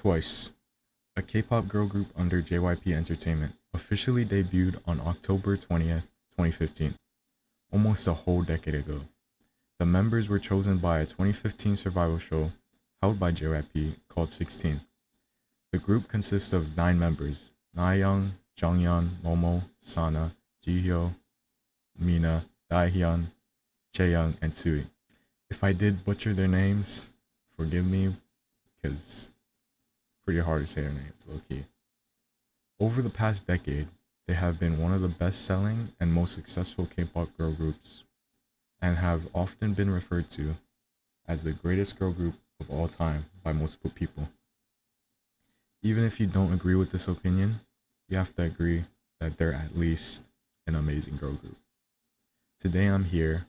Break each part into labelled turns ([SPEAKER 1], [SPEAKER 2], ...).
[SPEAKER 1] Twice, a K-pop girl group under JYP Entertainment, officially debuted on October 20th, 2015, almost a whole decade ago. The members were chosen by a 2015 survival show held by JYP called 16. The group consists of 9 members: Nayoung, Jonghyun, Momo, Sana, Jihyo, Mina, Daehyun, Chaeyoung, and Sui. If I did butcher their names, forgive me, because pretty hard to say their names, low-key. Over the past decade, they have been one of the best-selling and most successful K-pop girl groups, and have often been referred to as the greatest girl group of all time by multiple people. Even if you don't agree with this opinion, you have to agree that they're at least an amazing girl group. Today I'm here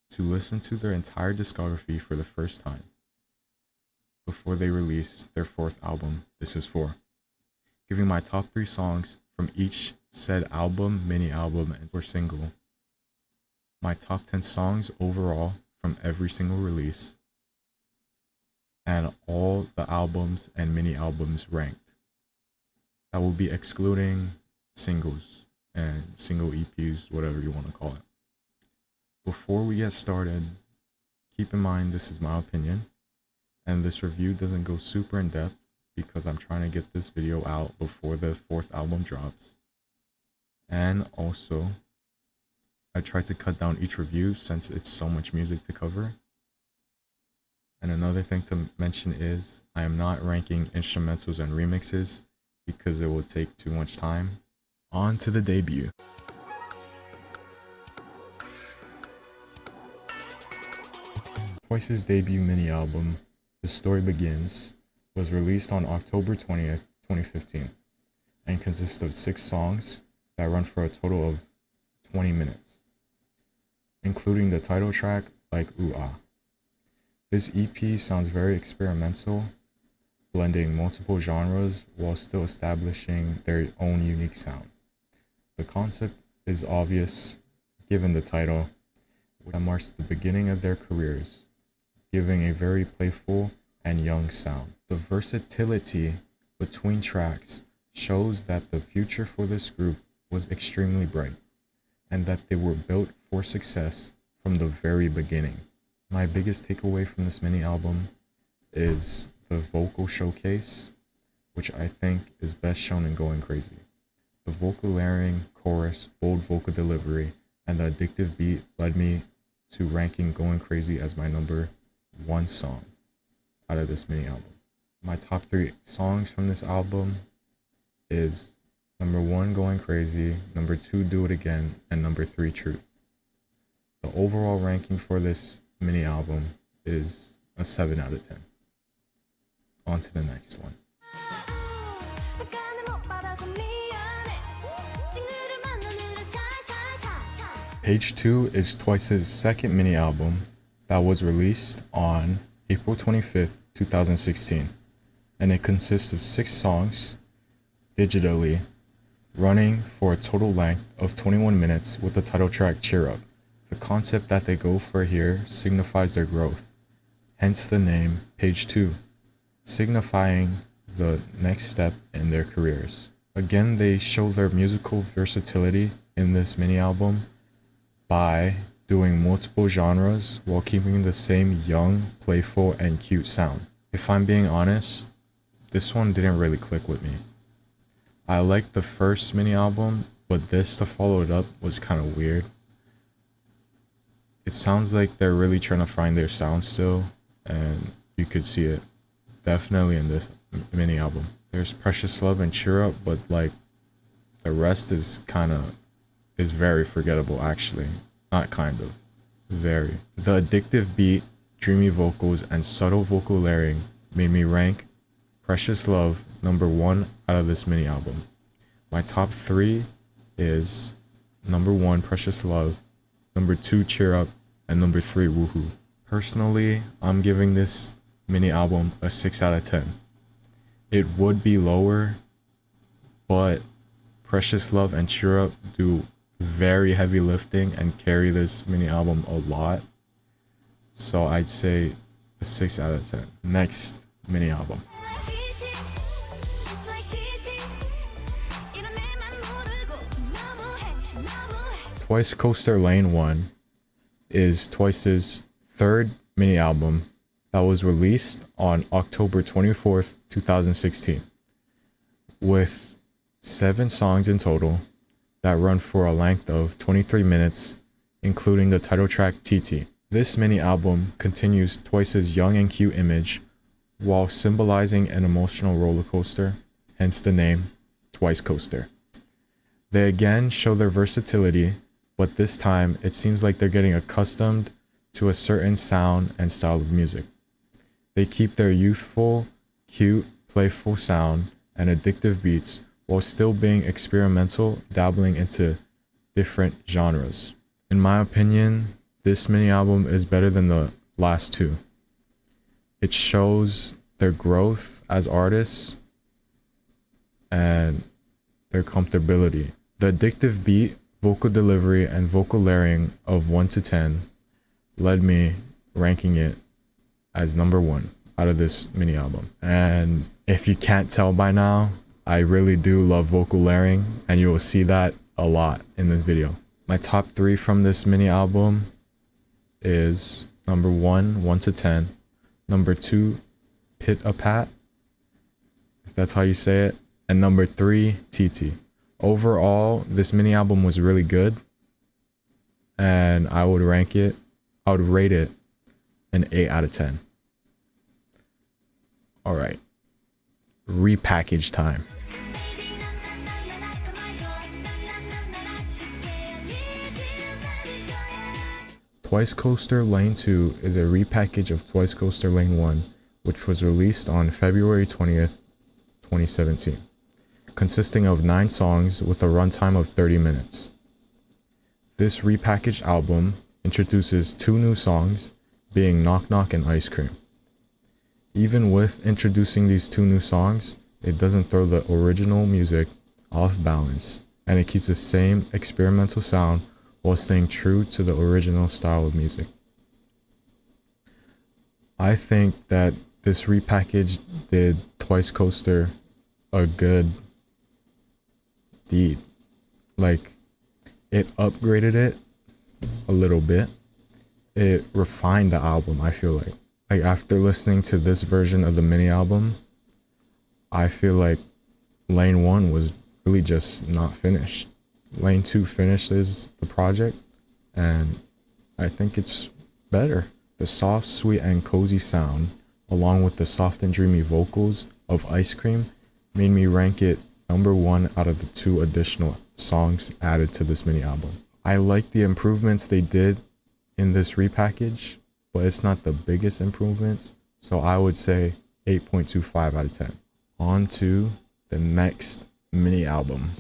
[SPEAKER 1] to listen to their entire discography for the first time before they release their 4th album, This Is 4, giving my top 3 songs from each said album, mini-album, or single, my top 10 songs overall from every single release, and all the albums and mini-albums ranked. That will be excluding singles and single EPs, whatever you want to call it. Before we get started, keep in mind this is my opinion, and this review doesn't go super in depth because I'm trying to get this video out before the 4th album drops. And also, I try to cut down each review since it's so much music to cover. And another thing to mention is I am not ranking instrumentals and remixes because it will take too much time. On to the debut. Twice's debut mini-album, The Story Begins, was released on October 20th, 2015, and consists of 6 songs that run for a total of 20 minutes, including the title track, Like Ooh Ah. This EP sounds very experimental, blending multiple genres while still establishing their own unique sound. The concept is obvious given the title, that marks the beginning of their careers, giving a very playful and young sound. The versatility between tracks shows that the future for this group was extremely bright, and that they were built for success from the very beginning. My biggest takeaway from this mini album is the vocal showcase, which I think is best shown in Going Crazy. The vocal layering, chorus, bold vocal delivery, and the addictive beat led me to ranking Going Crazy as my number 1 song out of this mini album. My top 3 songs from this album is number 1, Going Crazy, number 2, Do It Again, and number 3, Truth. The overall ranking for this mini album is a 7 out of 10. On to the next one. Page 2 is Twice's 2nd mini album that was released on April 25th, 2016, and it consists of 6 songs digitally, running for a total length of 21 minutes with the title track Cheer Up. The concept that they go for here signifies their growth, hence the name Page 2, signifying the next step in their careers. Again, they show their musical versatility in this mini album by doing multiple genres while keeping the same young, playful, and cute sound. If I'm being honest, this one didn't really click with me. I liked the first mini album, but this to follow it up was kind of weird. It sounds like they're really trying to find their sound still, and you could see it definitely in this mini album. There's Precious Love and Cheer Up, but like the rest is very forgettable actually. Not kind of, very. The addictive beat, dreamy vocals, and subtle vocal layering made me rank Precious Love number 1 out of this mini album. My top 3 is number 1, Precious Love, number 2, Cheer Up, and number 3, Woohoo. Personally, I'm giving this mini album a 6 out of 10. It would be lower, but Precious Love and Cheer Up do very heavy lifting and carry this mini album a lot, so I'd say a 6 out of 10. Next mini album. Twicecoaster Lane 1 is Twice's third mini album that was released on October 24th, 2016, with 7 songs in total that run for a length of 23 minutes, including the title track TT. This mini album continues Twice's young and cute image while symbolizing an emotional roller coaster, hence the name Twicecoaster. They again show their versatility, but this time it seems like they're getting accustomed to a certain sound and style of music. They keep their youthful, cute, playful sound and addictive beats while still being experimental, dabbling into different genres. In my opinion, this mini album is better than the last 2. It shows their growth as artists and their comfortability. The addictive beat, vocal delivery, and vocal layering of 1 to 10 led me ranking it as number 1 out of this mini album. And if you can't tell by now, I really do love vocal layering, and you will see that a lot in this video. My top 3 from this mini album is number 1, 1 to 10, number 2, Pit a Pat, if that's how you say it, and number 3, TT. Overall, this mini album was really good, and I would rate it an 8 out of 10. Alright, repackage time. Twicecoaster Lane 2 is a repackage of Twicecoaster Lane 1, which was released on February 20th, 2017, consisting of 9 songs with a runtime of 30 minutes. This repackaged album introduces 2 new songs, being Knock Knock and Ice Cream. Even with introducing these 2 new songs, it doesn't throw the original music off balance, and it keeps the same experimental sound while staying true to the original style of music. I think that this repackage did Twicecoaster a good deed. Like, it upgraded it a little bit. It refined the album, I feel like. Like, after listening to this version of the mini album, I feel like Lane 1 was really just not finished. Lane 2 finishes the project, and I think it's better. The soft, sweet, and cozy sound, along with the soft and dreamy vocals of Ice Cream, made me rank it number 1 out of the 2 additional songs added to this mini album. I like the improvements they did in this repackage, but it's not the biggest improvements, so I would say 8.25 out of 10. On to the next mini album.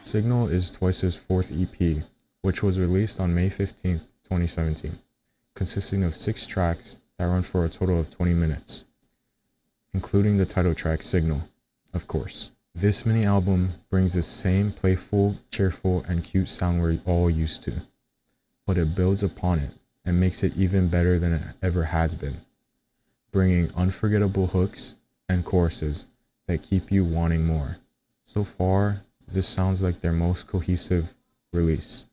[SPEAKER 1] Signal is Twice's 4th EP, which was released on May 15th, 2017, consisting of 6 tracks that run for a total of 20 minutes, including the title track Signal, of course. This mini album brings the same playful, cheerful, and cute sound we're all used to, but it builds upon it and makes it even better than it ever has been, bringing unforgettable hooks and choruses that keep you wanting more. So far, this sounds like their most cohesive release,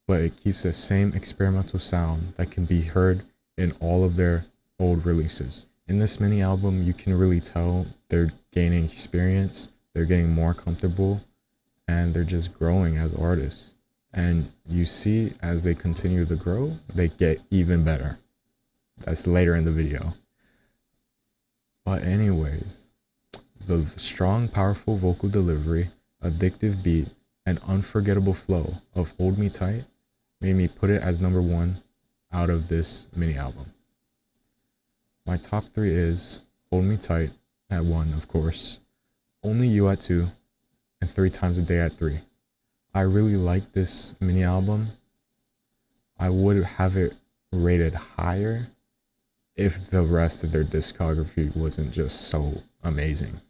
[SPEAKER 1] but it keeps the same experimental sound that can be heard in all of their old releases. In this mini album, you can really tell they're gaining experience, they're getting more comfortable, and they're just growing as artists. And you see, as they continue to grow, they get even better. That's later in the video. But anyways, the strong, powerful vocal delivery, addictive beat, and unforgettable flow of Hold Me Tight made me put it as number 1 out of this mini album. My top 3 is Hold Me Tight at 1, of course, Only You at 2, and 3 Times a Day at 3. I really like this mini album. I would have it rated higher if the rest of their discography wasn't just so amazing.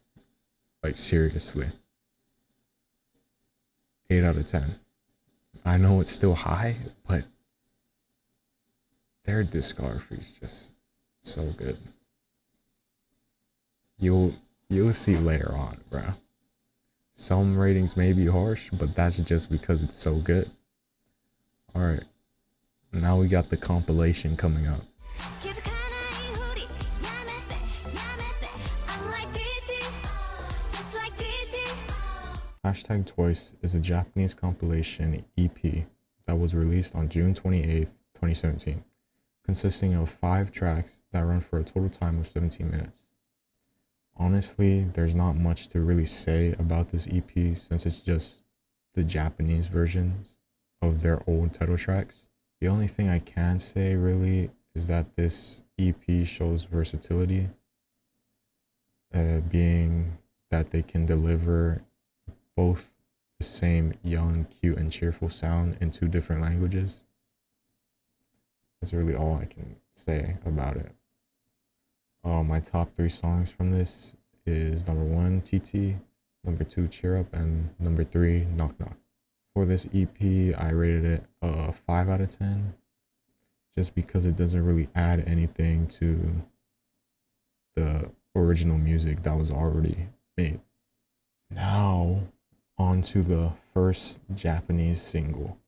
[SPEAKER 1] Like, seriously. 8 out of 10. I know it's still high, but their discography is just so good. You'll you'll see later on, bro. Some ratings may be harsh, but that's just because it's so good. Alright, now we got the compilation coming up. Hashtag Twice is a Japanese compilation EP that was released on June 28th, 2017, consisting of 5 tracks that run for a total time of 17 minutes. Honestly, there's not much to really say about this EP since it's just the Japanese versions of their old title tracks. The only thing I can say really is that this EP shows versatility, being that they can deliver both the same young, cute, and cheerful sound in 2 different languages. That's really all I can say about it. My top 3 songs from this is number 1, TT, number 2, Cheer Up, and number 3, Knock Knock. For this EP, I rated it a 5 out of 10, just because it doesn't really add anything to the original music that was already made. Now, on to the first Japanese single.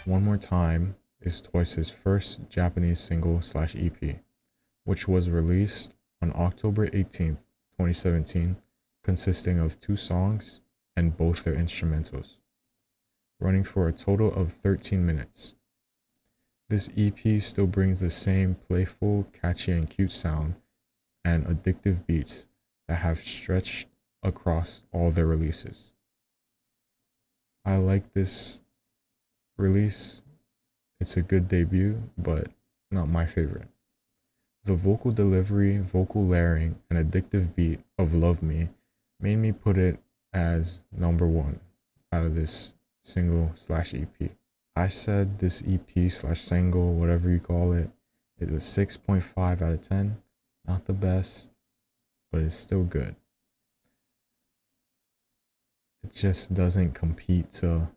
[SPEAKER 1] One More Time is Twice's first Japanese single/EP, which was released on October 18th, 2017, consisting of 2 songs and both their instrumentals, running for a total of 13 minutes. This EP still brings the same playful, catchy, and cute sound and addictive beats that have stretched across all their releases. I like this release. It's a good debut, but not my favorite. The vocal delivery, vocal layering, and addictive beat of Love Me made me put it as number 1 out of this single/EP. I said this EP/single, whatever you call it, is a 6.5 out of 10. Not the best, but it's still good. It just doesn't compete to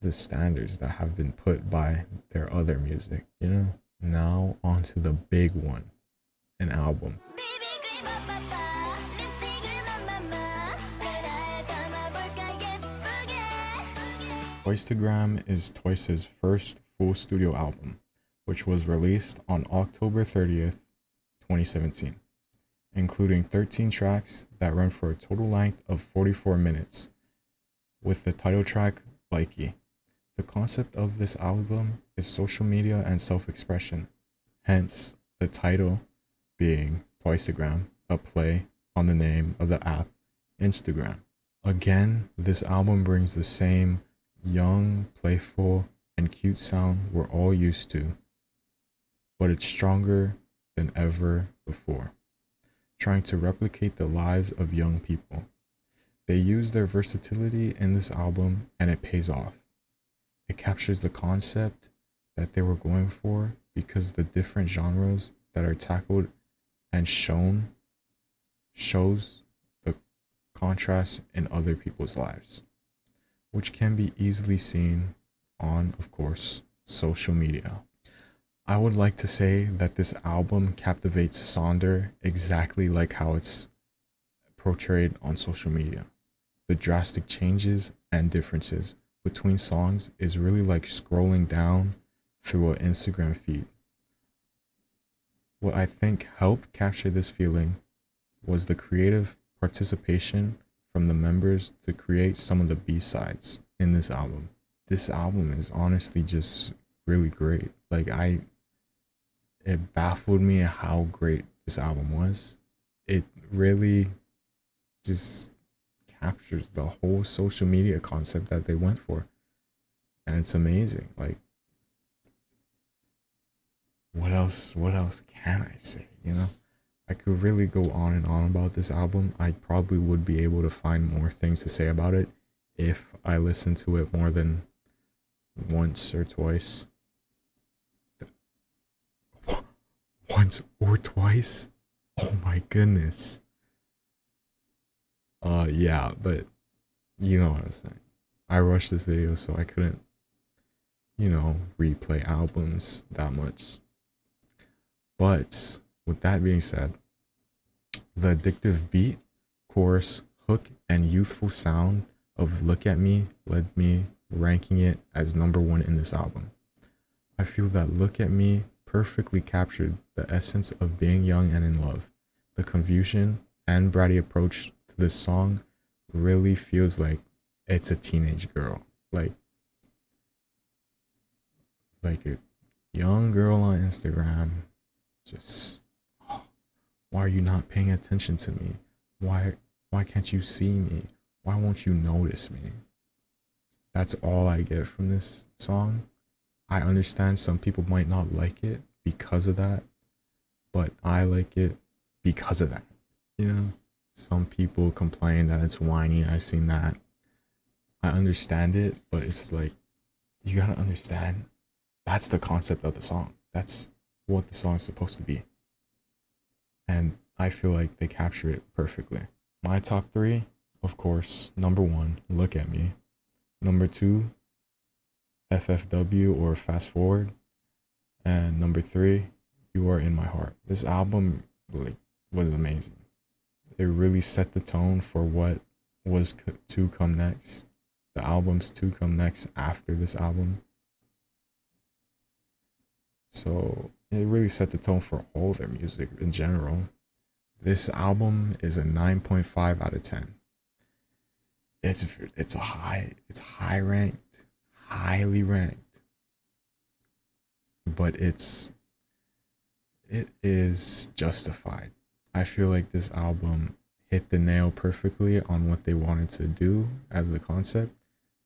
[SPEAKER 1] the standards that have been put by their other music, you know? Now on to the big one, an album. Twicetagram is Twice's first full studio album, which was released on October 30th, 2017, including 13 tracks that run for a total length of 44 minutes, with the title track, Likey. The concept of this album is social media and self-expression, hence the title being Twiceagram, a play on the name of the app, Instagram. Again, this album brings the same young, playful, and cute sound we're all used to, but it's stronger than ever before, trying to replicate the lives of young people. They use their versatility in this album and it pays off. It captures the concept that they were going for because the different genres that are tackled and shows the contrast in other people's lives, which can be easily seen on, of course, social media. I would like to say that this album captivates Sonder exactly like how it's portrayed on social media. The drastic changes and differences between songs is really like scrolling down through an Instagram feed. What I think helped capture this feeling was the creative participation from the members to create some of the B-sides in this album. This album is honestly just really great. It baffled me how great this album was. It really just captures the whole social media concept that they went for. And it's amazing. Like, what else can I say, you know? I could really go on and on about this album. I probably would be able to find more things to say about it if I listened to it more than once or twice. Once or twice? Oh my goodness. Yeah, but you know what I'm saying. I rushed this video, so I couldn't, replay albums that much. But with that being said, the addictive beat, chorus, hook, and youthful sound of Look at Me led me ranking it as number one in this album. I feel that Look at Me perfectly captured the essence of being young and in love. The confusion and bratty approach to this song really feels like it's a teenage girl. Like a young girl on Instagram, just, oh, why are you not paying attention to me? Why can't you see me? Why won't you notice me? That's all I get from this song. I understand some people might not like it because of that, but I like it because of that. Some people complain that it's whiny. I've seen that. I understand it, but it's like, you gotta understand, that's the concept of the song. That's what the song's supposed to be. And I feel like they capture it perfectly. My top three, of course, number one, Look at Me. Number two, FFW or Fast Forward. And number three, You Are in My Heart. This album was amazing. It really set the tone for what was to come next. The albums to come next after this album. So it really set the tone for all their music in general. This album is a 9.5 out of 10. It's high ranked, highly ranked. But it is justified. I feel like this album hit the nail perfectly on what they wanted to do as the concept.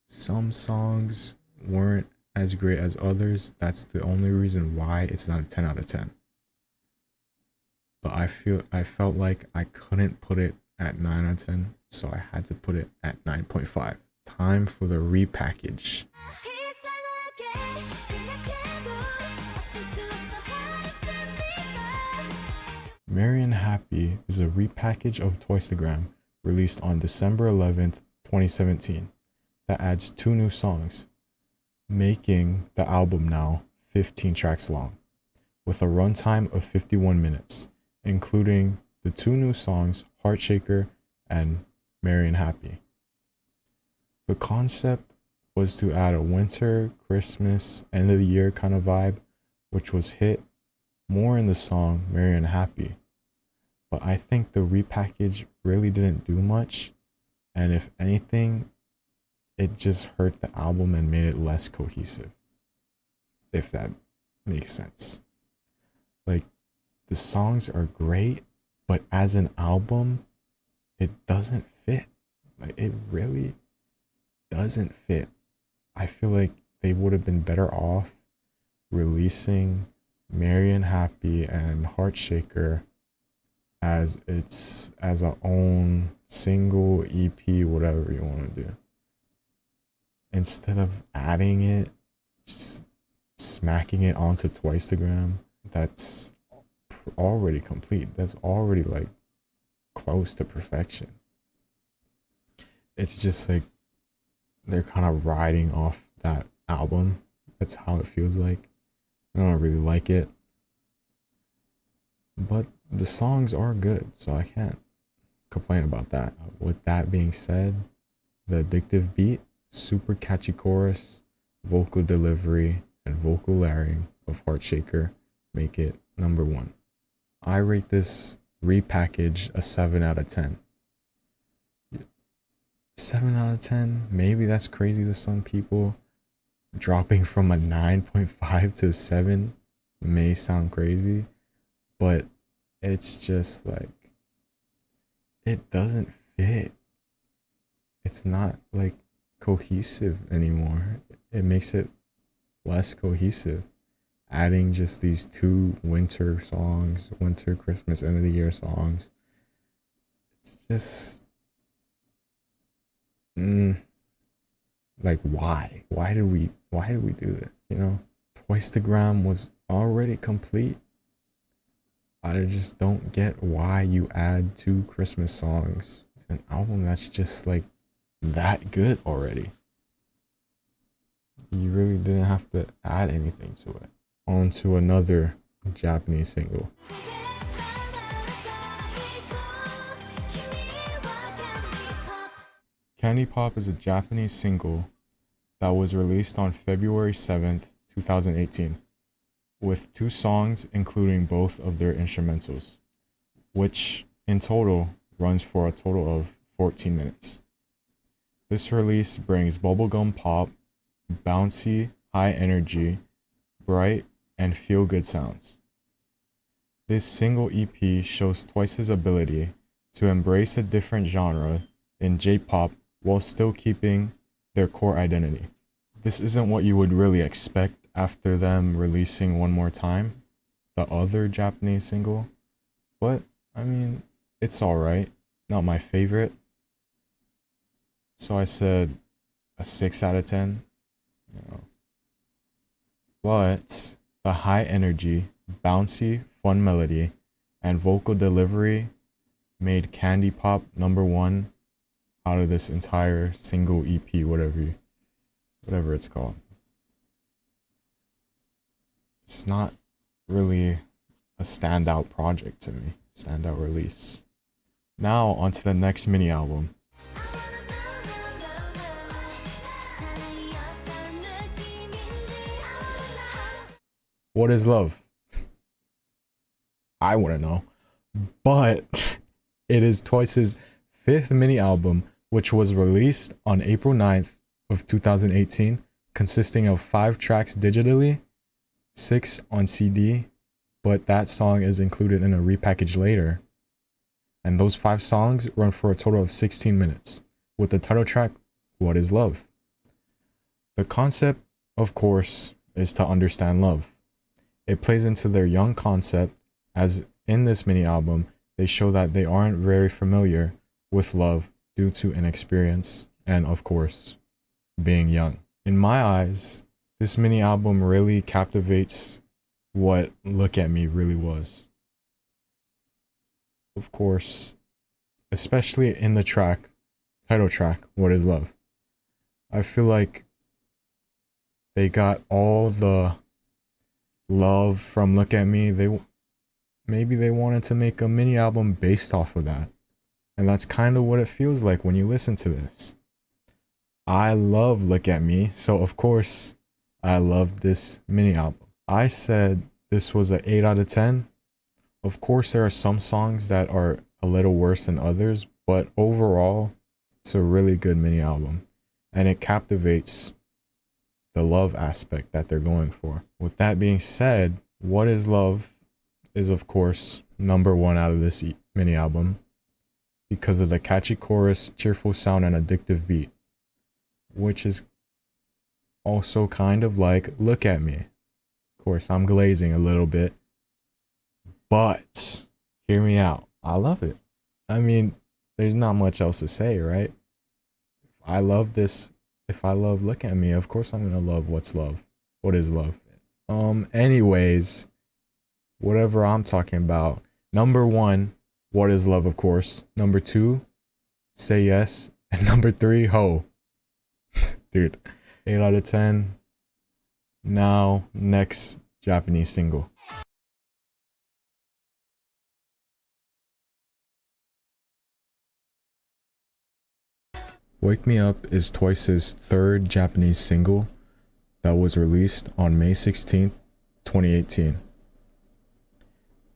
[SPEAKER 1] Some songs weren't as great as others. That's the only reason why it's not a 10 out of 10. But I felt like I couldn't put it at 9 out of 10, so I had to put it at 9.5. Time for the repackage. Marion Happy is a repackage of Twicetagram released on December 11th, 2017 that adds 2 new songs, making the album now 15 tracks long, with a runtime of 51 minutes, including the 2 new songs, Heartshaker and Marion Happy. The concept was to add a winter, Christmas, end of the year kind of vibe, which was hit more in the song Marion Happy. But I think the repackage really didn't do much, and if anything, it just hurt the album and made it less cohesive, if that makes sense. Like, the songs are great, but as an album, it doesn't fit. Like, it really doesn't fit. I feel like they would have been better off releasing Marion Happy and Heartshaker as a own single EP, whatever you want to do, instead of adding it, just smacking it onto Twicetagram. That's already complete. That's already like close to perfection. It's just like they're kind of riding off that album. That's how it feels like. I don't really like it, but the songs are good, so I can't complain about that. With that being said, the addictive beat, super catchy chorus, vocal delivery, and vocal layering of Heartshaker make it number one. I rate this repackage a 7 out of 10. 7 out of 10, maybe that's crazy to some people. Dropping from a 9.5 to a 7 may sound crazy, but it's just like, it doesn't fit. It's not like cohesive anymore. It makes it less cohesive. Adding just these 2 winter songs, winter, Christmas, end of the year songs. It's just, like, why? Why did we do this? Twicetagram was already complete. I just don't get why you add 2 Christmas songs to an album that's just like that good already. You really didn't have to add anything to it. On to another Japanese single. Candy Pop is a Japanese single that was released on February 7th, 2018, with 2 songs including both of their instrumentals, which in total runs for a total of 14 minutes. This release brings bubblegum pop, bouncy, high energy, bright, and feel good sounds. This single EP shows Twice's ability to embrace a different genre in J-pop while still keeping their core identity. This isn't what you would really expect after them releasing One More Time, the other Japanese single, but I mean, it's alright. Not my favorite. So I said a 6 out of 10. You know. But the high energy, bouncy, fun melody, and vocal delivery made Candy Pop #1 out of this entire single EP, whatever it's called. It's not really a standout project to me, standout release. Now on to the next mini album. What is love? I want to know. But it is Twice's 5th mini album, which was released on April 9th of 2018, consisting of 5 tracks digitally, 6 on CD, but that song is included in a repackage later. And those 5 songs run for a total of 16 minutes, with the title track, What is Love? The concept, of course, is to understand love. It plays into their young concept, as in this mini album, they show that they aren't very familiar with love due to inexperience and, of course, being young. In my eyes, this mini album really captivates what Look at Me really was. Of course, especially in the title track, What is Love? I feel like they got all the love from Look at Me. Maybe they wanted to make a mini album based off of that. And that's kind of what it feels like when you listen to this. I love Look at Me, so of course I love this mini album. I said this was an 8 out of 10. Of course there are some songs that are a little worse than others, but overall it's a really good mini album. And it captivates the love aspect that they're going for. With that being said, What is Love is of course #1 out of this mini album because of the catchy chorus, cheerful sound, and addictive beat, which is also kind of like Look at Me. Of course, I'm glazing a little bit, but hear me out. I love it. I mean, there's not much else to say, right? I love this. If I love Look at Me, of course I'm gonna love What's Love. What is love? Anyways, whatever I'm talking about. #1, What is Love, of course. #2, Say Yes. And #3, Ho. Dude, 8 out of 10. Now, next Japanese single. Wake Me Up is Twice's 3rd Japanese single that was released on May 16th, 2018,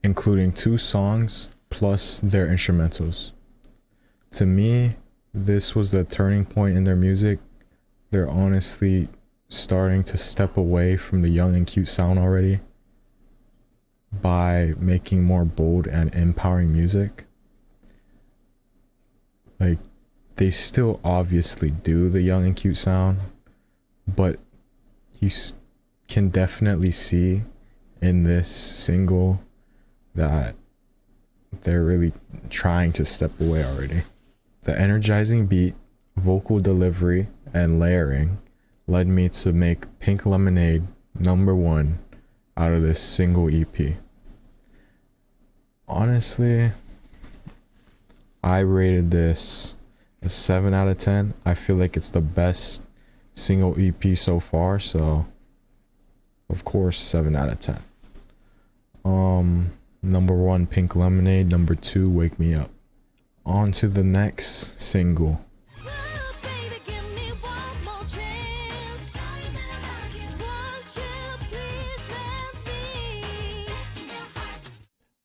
[SPEAKER 1] including 2 songs plus their instrumentals. To me, this was the turning point in their music. They're honestly starting to step away from the young and cute sound already by making more bold and empowering music. Like, they still obviously do the young and cute sound, but you can definitely see in this single that they're really trying to step away already. The energizing beat, vocal delivery, and layering led me to make Pink Lemonade #1 out of this single EP. Honestly, I rated this a 7 out of 10. I feel like it's the best single EP so far, so of course 7 out of 10. Number 1, Pink Lemonade. Number 2, Wake Me Up. On to the next single.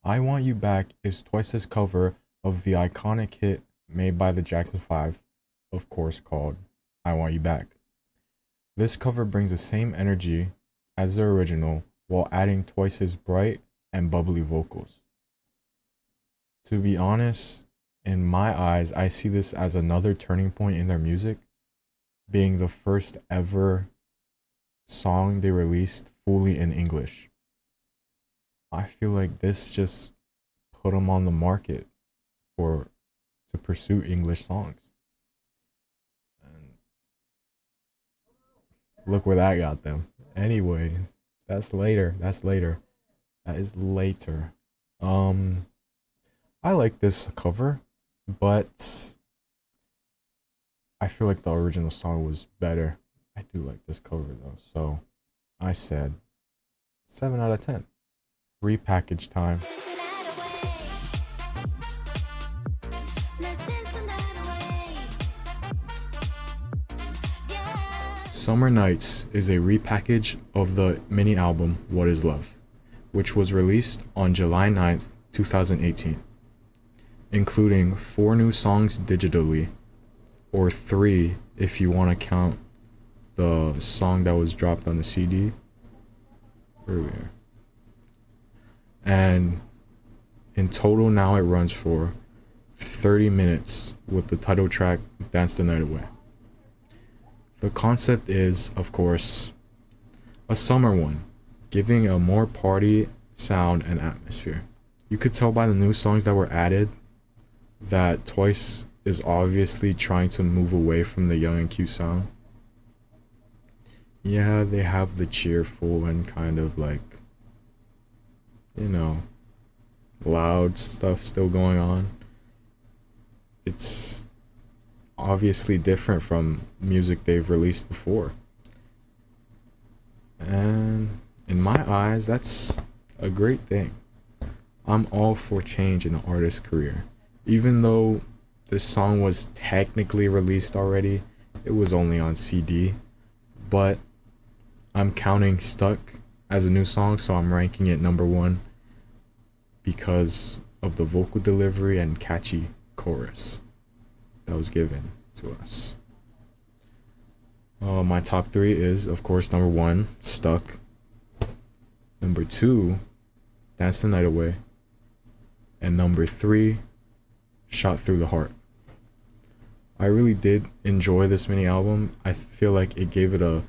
[SPEAKER 1] I Want You Back is Twice's cover of the iconic hit made by the Jackson 5, of course called I Want You Back. This cover brings the same energy as the original while adding Twice's bright and bubbly vocals. To be honest, in my eyes, I see this as another turning point in their music, being the first ever song they released fully in English. I feel like this just put them on the market to pursue English songs. And look where that got them. Anyways, that's later. That is later. I like this cover, but I feel like the original song was better. I do like this cover though, so I said 7 out of 10. Repackage time. Summer Nights is a repackage of the mini album What Is Love, which was released on July 9th, 2018, including 4 new songs digitally, or 3 if you want to count the song that was dropped on the CD earlier. And in total now it runs for 30 minutes with the title track Dance the Night Away. The concept is, of course, a summer one, giving a more party sound and atmosphere. You could tell by the new songs that were added that Twice is obviously trying to move away from the young and cute sound. Yeah, they have the cheerful and kind of like, loud stuff still going on. It's obviously different from music they've released before. And in my eyes, that's a great thing. I'm all for change in an artist's career. Even though this song was technically released already, it was only on CD, but I'm counting Stuck as a new song, so I'm ranking it number 1 because of the vocal delivery and catchy chorus that was given to us. My top 3 is, of course, number 1, Stuck. Number 2, Dance the Night Away. And number 3, Shot Through the Heart. I really did enjoy this mini album. I feel like it gave it a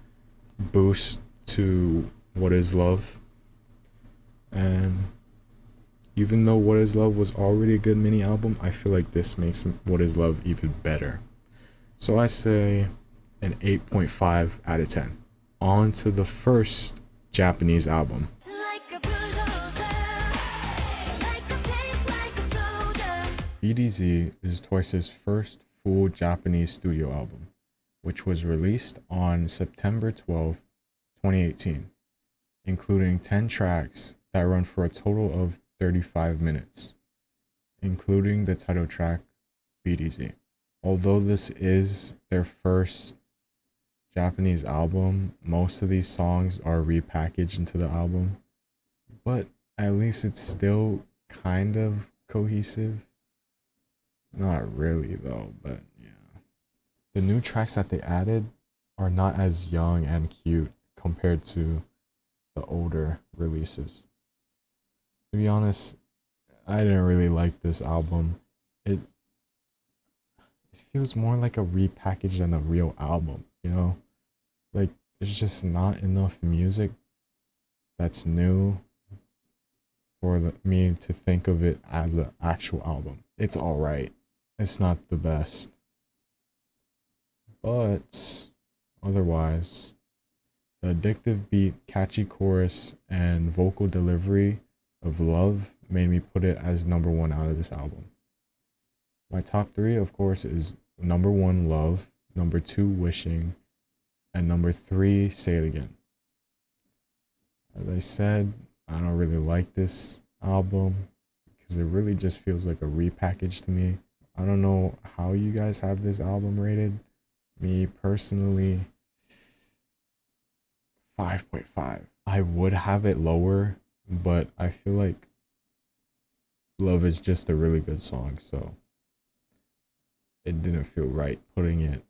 [SPEAKER 1] boost to What Is Love. And even though What Is Love was already a good mini album, I feel like this makes What Is Love even better. So I say an 8.5 out of 10. On to the first Japanese album. BDZ is Twice's first full Japanese studio album, which was released on September 12, 2018, including 10 tracks that run for a total of 35 minutes, including the title track, BDZ. Although this is their first Japanese album, most of these songs are repackaged into the album, but at least it's still kind of cohesive. Not really though, but yeah. The new tracks that they added are not as young and cute compared to the older releases. To be honest, I didn't really like this album. It feels more like a repackage than a real album, Like, there's just not enough music that's new for me to think of it as an actual album. It's alright. It's not the best. But otherwise, the addictive beat, catchy chorus, and vocal delivery of Love made me put it as number 1 out of this album. My top 3, of course, is number 1, Love, number 2, Wishing, And number 3, Say It Again. As I said, I don't really like this album because it really just feels like a repackage to me. I don't know how you guys have this album rated. Me personally, 5.5. I would have it lower, but I feel like Love is just a really good song, so it didn't feel right putting it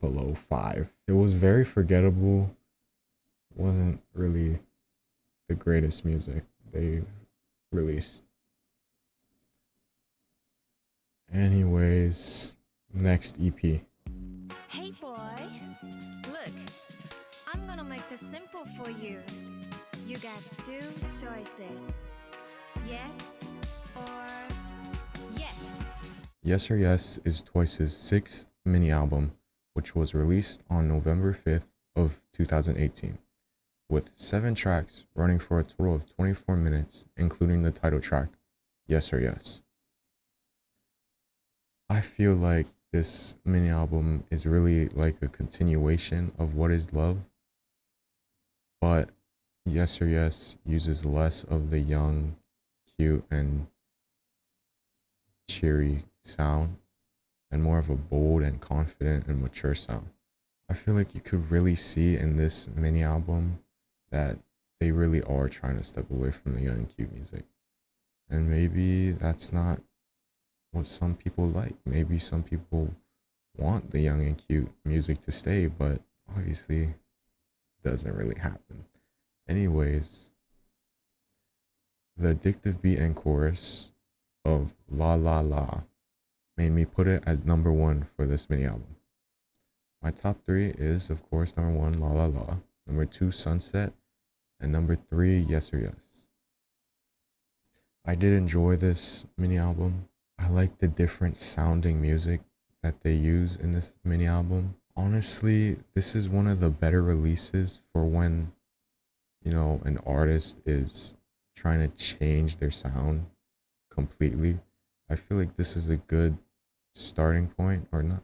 [SPEAKER 1] below 5. It was very forgettable. Wasn't really the greatest music they've released. Anyways, next EP.
[SPEAKER 2] Hey boy, look, I'm gonna make this simple for you. You got 2 choices. Yes or yes.
[SPEAKER 1] Yes or Yes is Twice's 6th mini album, which was released on November 5th of 2018, with 7 tracks running for a total of 24 minutes, including the title track, Yes or Yes. I feel like this mini album is really like a continuation of What Is Love, but Yes or Yes uses less of the young, cute, and cheery sound and more of a bold and confident and mature sound. I feel like you could really see in this mini album that they really are trying to step away from the young and cute music. And maybe that's not what some people like. Maybe some people want the young and cute music to stay, but obviously doesn't really happen. Anyways, the addictive beat and chorus of La La La made me put it at number 1 for this mini album. My top 3 is, of course, number 1, La La La, number 2, Sunset, and number 3, Yes or Yes. I did enjoy this mini album. I like the different sounding music that they use in this mini album. Honestly, this is one of the better releases for when, an artist is trying to change their sound completely. I feel like this is a good starting point, or not.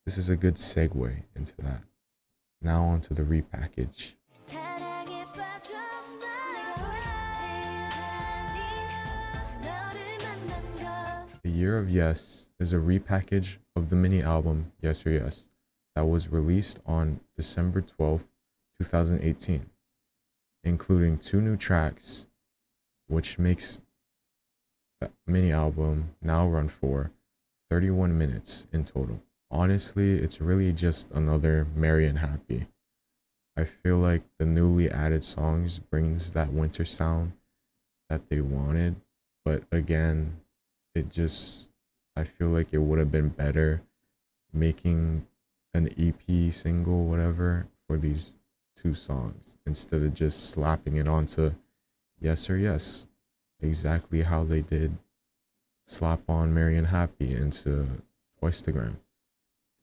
[SPEAKER 1] This is a good segue into that. Now onto the repackage. The Year of Yes is a repackage of the mini album Yes or Yes that was released on December 12th, 2018, including 2 new tracks, which makes the mini album now run for 31 minutes in total. Honestly, it's really just another Merry and Happy. I feel like the newly added songs brings that winter sound that they wanted, but again, I feel like it would have been better making an EP single, whatever, for these 2 songs instead of just slapping it onto Yes or Yes, exactly how they did slap on Merry and Happy into Twicetagram.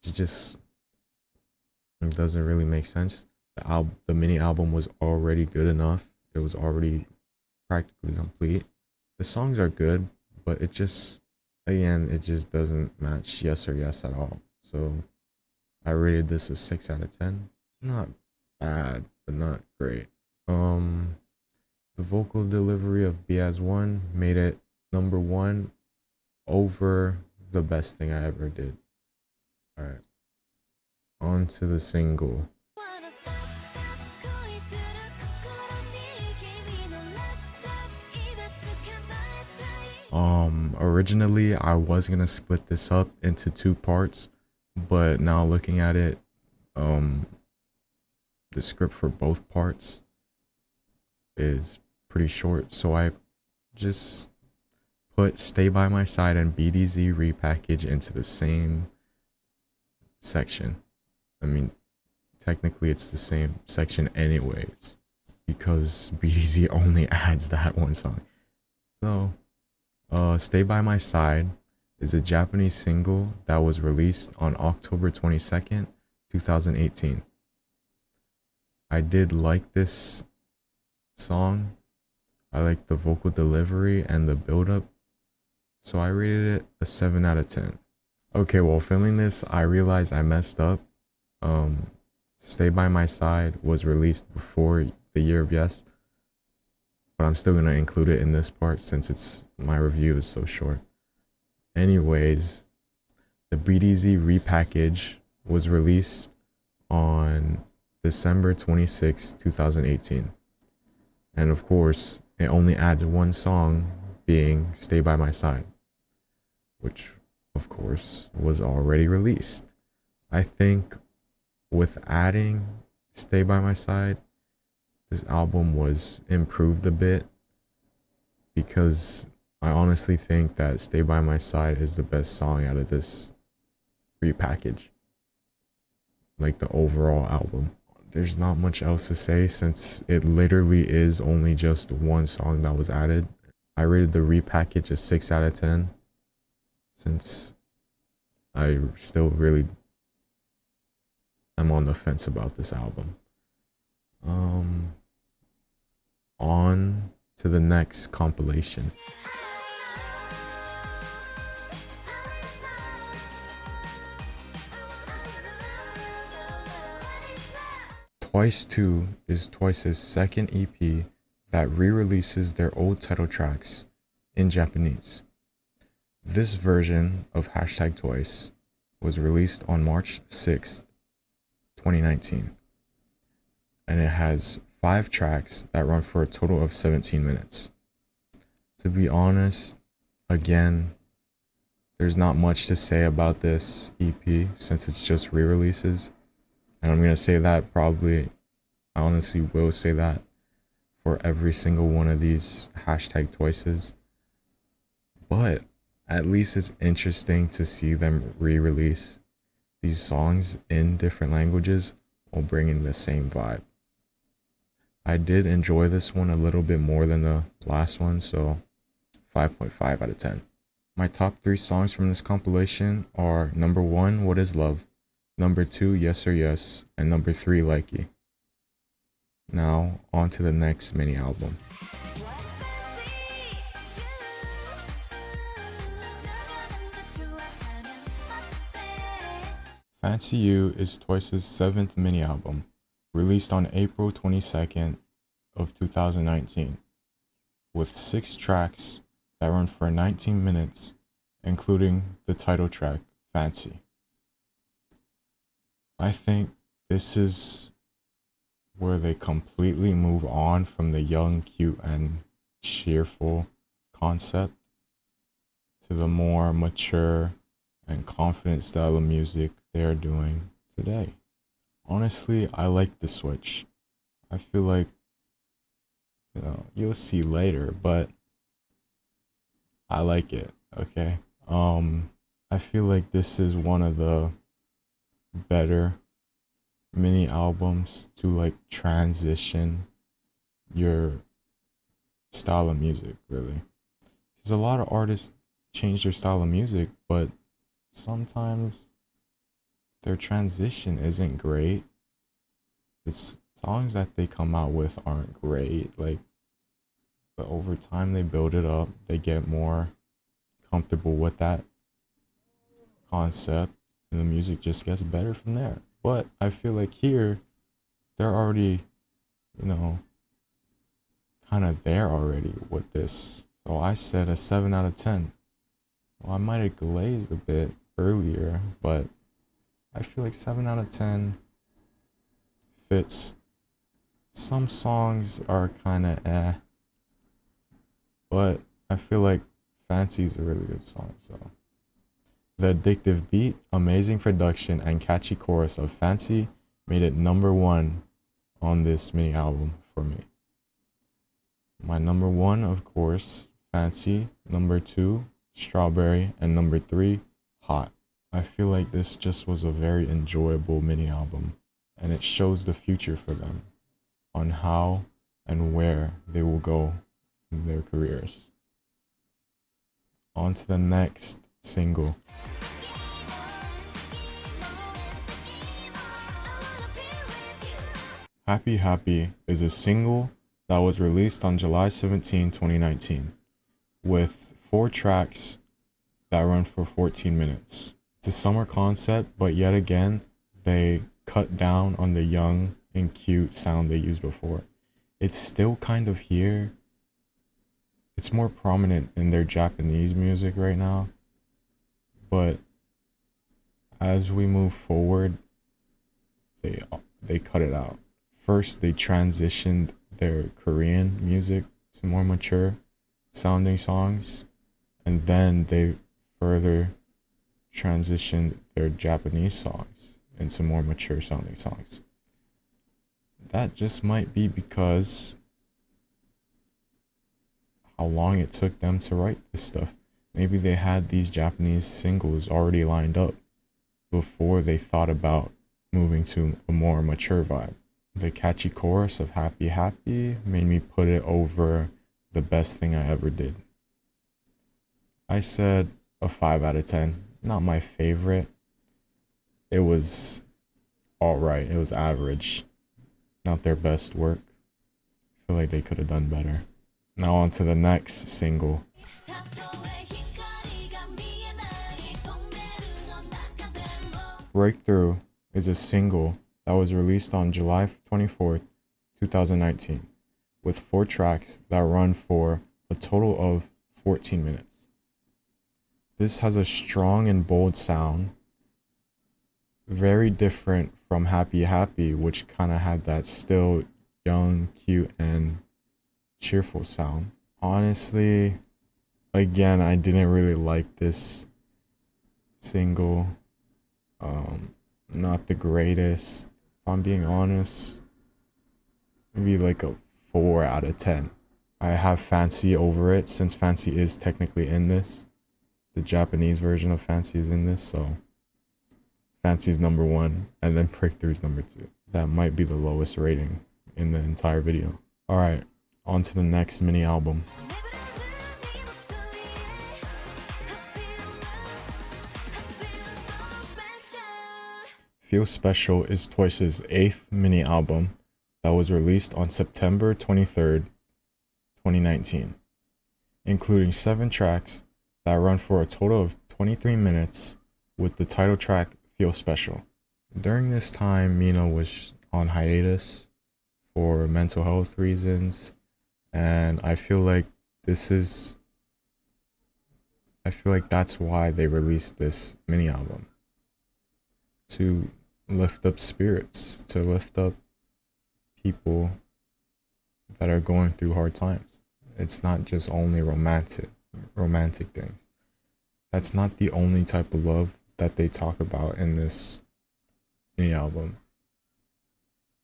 [SPEAKER 1] It doesn't really make sense. The mini album was already good enough. It was already practically complete. The songs are good, but it just doesn't match Yes or Yes at all. So I rated this a 6 out of 10. Not bad, but not great. The vocal delivery of Be As One made it number 1 over the best thing I ever did. All right, on to the single. Originally I was gonna split this up into 2 parts, but now looking at it, the script for both parts is pretty short, so I just put Stay By My Side and BDZ Repackage into the same section. I mean, technically it's the same section anyways, because BDZ only adds that one song. So Stay By My Side is a Japanese single that was released on October 22nd, 2018. I did like this song. I like the vocal delivery and the build-up, so I rated it a 7 out of 10. Okay, while filming this, I realized I messed up. Stay by My Side was released before the Year of Yes, but I'm still gonna include it in this part since my review is so short. Anyways, the BDZ Repackage was released on December 26, 2018. And of course, it only adds one song, being Stay By My Side, which of course was already released. I think with adding Stay By My Side, this album was improved a bit, because I honestly think that Stay By My Side is the best song out of this repackage. Like the overall album. There's not much else to say since it literally is only just one song that was added. I rated the repackage a 6 out of 10 since I still really am on the fence about this album. On to the next compilation. Twice 2 is Twice's second EP that re-releases their old title tracks in Japanese. This version of #Twice was released on March 6th, 2019, and it has 5 tracks that run for a total of 17 minutes. To be honest, again, there's not much to say about this EP since it's just re-releases. And I'm going to say that probably, I honestly will say that for every single one of these #Twices. But at least it's interesting to see them re-release these songs in different languages while bringing the same vibe. I did enjoy this one a little bit more than the last one, so 5.5 out of 10. My top 3 songs from this compilation are number 1, What Is Love? Number 2, Yes or Yes, and number 3, Likey. Now, on to the next mini album. Fancy You is Twice's 7th mini album, released on April 22nd of 2019, with 6 tracks that run for 19 minutes, including the title track, Fancy. I think this is where they completely move on from the young, cute, and cheerful concept to the more mature and confident style of music they are doing today. Honestly, I like the switch. I feel like, you'll see later, but I like it, okay? I feel like this is one of the better mini albums to like transition your style of music, really, because a lot of artists change their style of music, but sometimes their transition isn't great. The songs that they come out with aren't great, but over time they build it up, they get more comfortable with that concept, and the music just gets better from there. But I feel like here, they're already, kind of there already with this. So I said a 7 out of 10. Well, I might have glazed a bit earlier, but I feel like 7 out of 10 fits. Some songs are kind of but I feel like Fancy's a really good song, so. The addictive beat, amazing production, and catchy chorus of Fancy made it number 1 on this mini album for me. My number 1, of course, Fancy. Number 2, Strawberry. And number 3, Hot. I feel like this just was a very enjoyable mini album, and it shows the future for them on how and where they will go in their careers. On to the next single. Happy Happy is a single that was released on July 17, 2019, with 4 tracks that run for 14 minutes. It's a summer concept, but yet again, they cut down on the young and cute sound they used before. It's still kind of here. It's more prominent in their Japanese music right now. But as we move forward, they cut it out. First, they transitioned their Korean music to more mature sounding songs, and then they further transitioned their Japanese songs into more mature sounding songs. That just might be because how long it took them to write this stuff. Maybe they had these Japanese singles already lined up before they thought about moving to a more mature vibe. The catchy chorus of Happy Happy made me put it over the best thing I ever did. I said a 5 out of 10. Not my favorite. It was alright. It was average. Not their best work. I feel like they could have done better. Now on to the next single. Breakthrough is a single that was released on July 24th, 2019, with 4 tracks that run for a total of 14 minutes. This has a strong and bold sound, very different from Happy Happy, which kind of had that still young, cute, and cheerful sound. Honestly, again, I didn't really like this single. Not the greatest. If I'm being honest, maybe like a 4 out of 10. I have Fancy over it since Fancy is technically in this. The Japanese version of Fancy is in this, so Fancy's number 1, and then Breakthrough's number 2. That might be the lowest rating in the entire video. Alright, on to the next mini album. Feel Special is Twice's 8th mini album that was released on September 23rd, 2019, including 7 tracks that run for a total of 23 minutes with the title track Feel Special. During this time, Mina was on hiatus for mental health reasons, and I feel like that's why they released this mini album. To lift up spirits, to lift up people that are going through hard times. It's not just only romantic things. That's not the only type of love that they talk about in this mini album.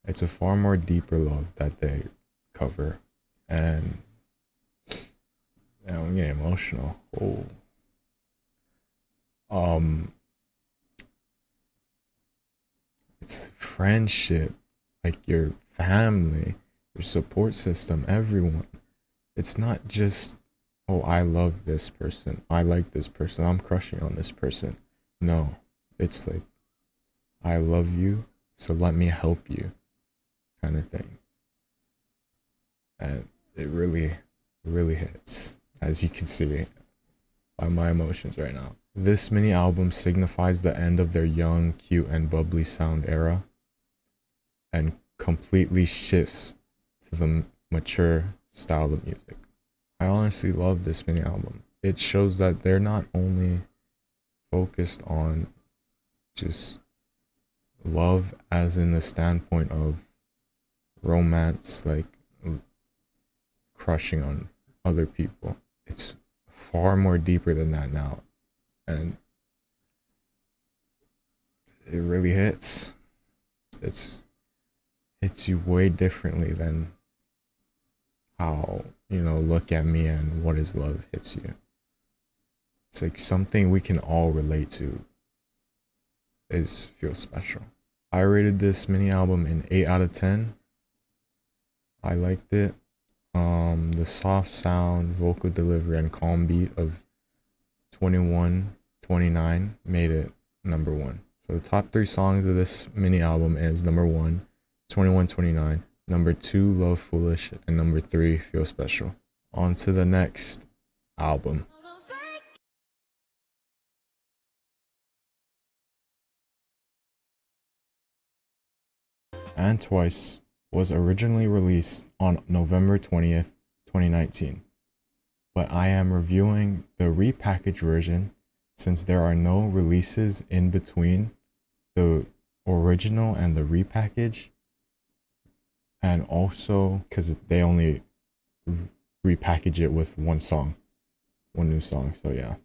[SPEAKER 1] It's a far more deeper love that they cover, and I'm getting emotional. It's friendship, like your family, your support system, everyone. It's not just, oh, I love this person, I like this person, I'm crushing on this person. No, it's like, I love you, so let me help you, kind of thing. And it really hits, as you can see by my emotions right now. This mini album signifies the end of their young, cute, and bubbly sound era, and completely shifts to the mature style of music. I honestly love this mini album. It shows that they're not only focused on just love as in the standpoint of romance, like crushing on other people. It's far more deeper than that now, and it really hits. It hits you way differently than how, Look at Me and What Is Love hits you. It's like something we can all relate to is Feel Special. I rated this mini album an 8 out of 10. I liked it. The soft sound, vocal delivery, and calm beat of 2129 made it number 1. So the top 3 songs of this mini album is number 1, 2129, number 2, Love Foolish, and number 3, Feel Special. On to the next album. and Twice was originally released on November 20th, 2019. But I am reviewing the repackaged version since there are no releases in between the original and the repackage, and also because they only repackage it with one new song. So yeah,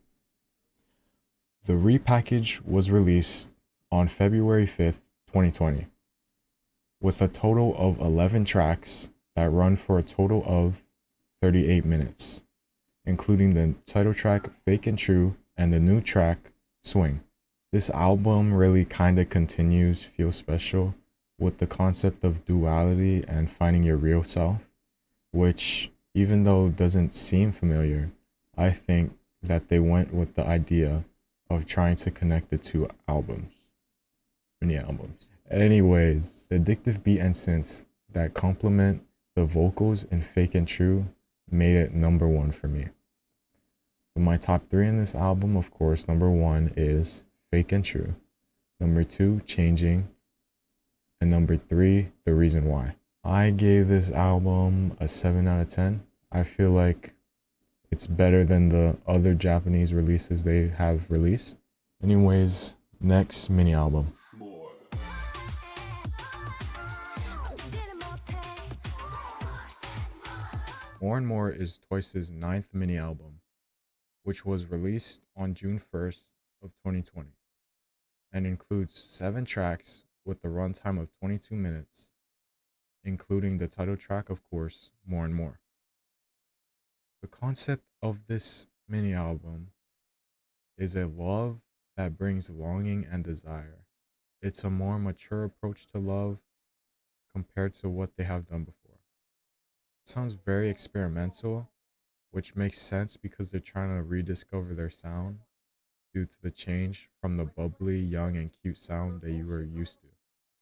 [SPEAKER 1] the repackage was released on February 5th, 2020, with a total of 11 tracks that run for a total of 38 minutes, including the title track Fake and True and the new track Swing. This album really kinda continues Feel Special with the concept of duality and finding your real self, which, even though doesn't seem familiar, I think that they went with the idea of trying to connect the two mini albums. Anyways, the addictive beat and synths that complement the vocals in Fake and True made it number one for me. So my top three in this album, of course, number one is Fake and True, number two, Changing, and number three, The Reason Why. I gave this album a 7 out of 10. I feel like it's better than the other Japanese releases they have released. Anyways, next mini album. More and More is Twice's 9th mini album, which was released on June 1st of 2020, and includes 7 tracks with a runtime of 22 minutes, including the title track, of course, More and More. The concept of this mini album is a love that brings longing and desire. It's a more mature approach to love compared to what they have done before. It sounds very experimental, which makes sense because they're trying to rediscover their sound due to the change from the bubbly, young, and cute sound that you were used to.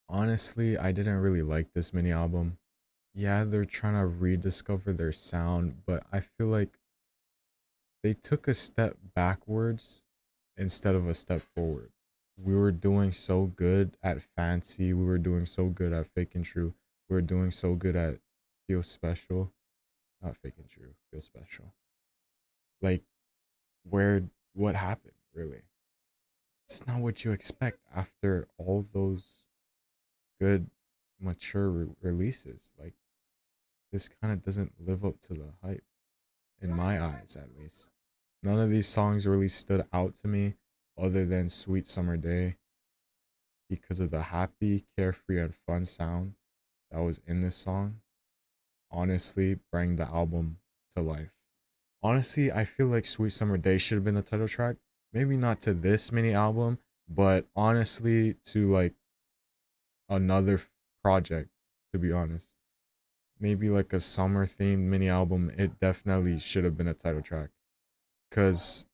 [SPEAKER 1] Honestly, I didn't really like this mini album. Yeah, they're trying to rediscover their sound, but I feel like they took a step backwards instead of a step forward. We were doing so good at Fancy, we were doing so good at Fake and True, we were doing so good at Feel Special. Not Fake and True, Feel Special. Like, what happened, really? It's not what you expect after all those good, mature releases. Like, this kind of doesn't live up to the hype, in my eyes at least. None of these songs really stood out to me other than Sweet Summer Day because of the happy, carefree, and fun sound that was in this song. Honestly, bring the album to life. Honestly, I feel like Sweet Summer Day should have been the title track. Maybe not to this mini album, but honestly to like another project, to be honest. Maybe like a summer themed mini album, it definitely should have been a title track. Cause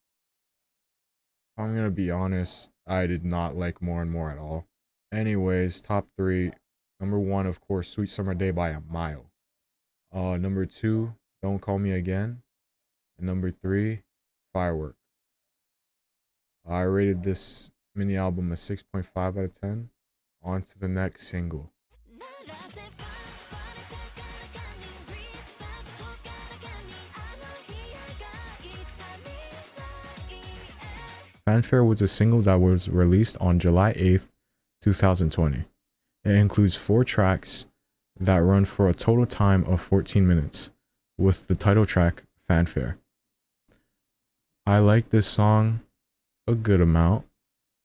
[SPEAKER 1] if I'm gonna be honest, I did not like More and More at all. Anyways, top three. Number one, of course, Sweet Summer Day by a mile. Number two, Don't Call Me Again. And number three, Firework. I rated this mini album a 6.5 out of 10. On to the next single. Fanfare was a single that was released on July 8th, 2020. It includes 4 tracks that run for a total time of 14 minutes, with the title track Fanfare. I like this song a good amount.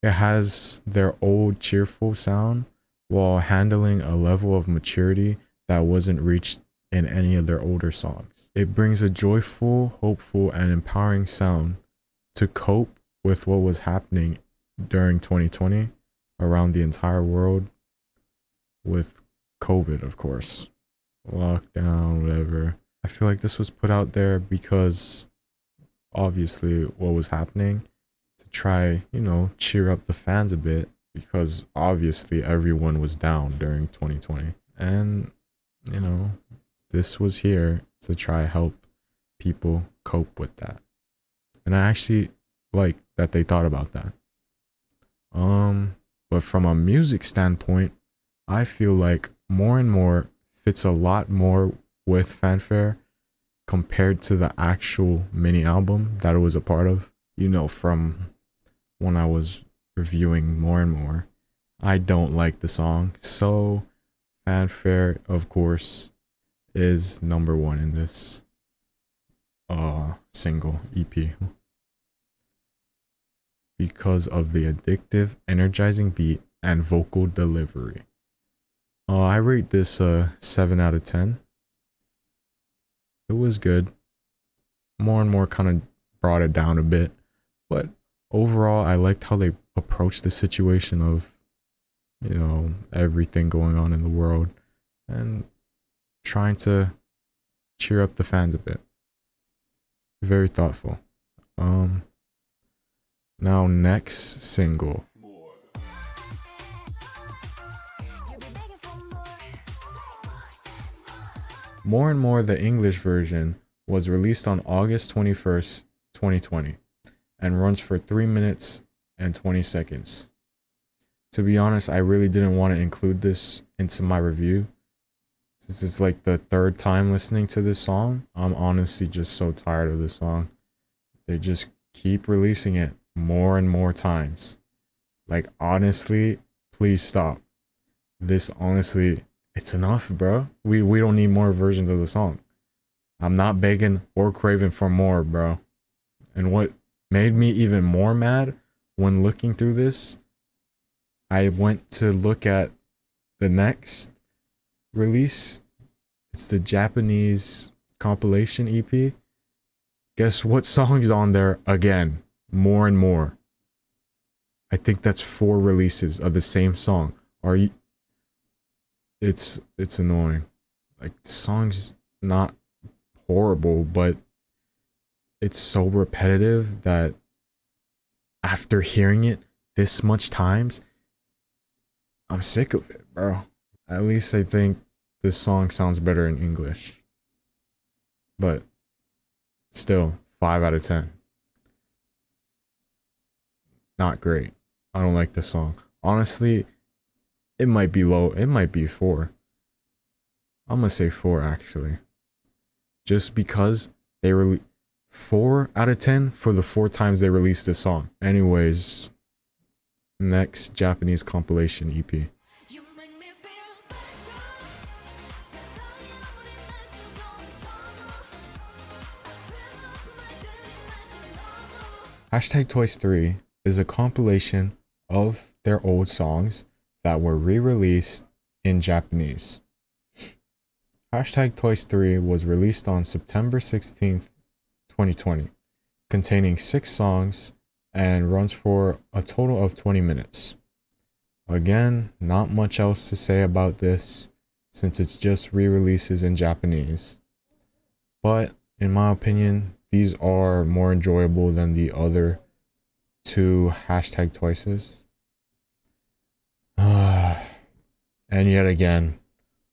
[SPEAKER 1] It has their old cheerful sound while handling a level of maturity that wasn't reached in any of their older songs. It brings a joyful, hopeful, and empowering sound to cope with what was happening during 2020 around the entire world with COVID, of course. Lockdown, whatever. I feel like this was put out there because obviously what was happening, to try, cheer up the fans a bit, because obviously everyone was down during 2020. And, this was here to try help people cope with that. And I actually like that they thought about that. But from a music standpoint, I feel like More and More fits a lot more with Fanfare compared to the actual mini album that it was a part of. You know, from when I was reviewing More and More, I don't like the song. So Fanfare, of course, is number one in this single EP because of the addictive, energizing beat and vocal delivery. I rate this 7 out of 10. It was good. More and More kind of brought it down a bit, but overall I liked how they approached the situation of, you know, everything going on in the world and trying to cheer up the fans a bit. Very thoughtful. Now next single. More and More, the English version, was released on August 21st, 2020, and runs for 3 minutes and 20 seconds. To be honest, I really didn't want to include this into my review. Since it's like the third time listening to this song, I'm honestly just so tired of this song. They just keep releasing it more and more times. Like, honestly, please stop. This honestly, it's enough, bro. We don't need more versions of the song. I'm not begging or craving for more, bro. And what made me even more mad when looking through this, I went to look at the next release. It's the Japanese compilation EP. Guess what song's on there again? More and More. I think that's 4 releases of the same song. Are you? It's annoying. Like, the song's not horrible, but it's so repetitive that after hearing it this much times, I'm sick of it, bro. At least I think this song sounds better in English. But still, 5 out of 10. Not great. I don't like this song. Honestly, it might be low. It might be 4. I'm gonna say 4 actually. Just because they 4 out of 10 for the 4 times they released this song. Anyways, next Japanese compilation EP. Hashtag Twice 3 is a compilation of their old songs that were re-released in Japanese. Hashtag Twice 3 was released on September 16th, 2020, containing 6 songs and runs for a total of 20 minutes. Again, not much else to say about this since it's just re-releases in Japanese. But in my opinion, these are more enjoyable than the other 2 Hashtag Twices. And yet again,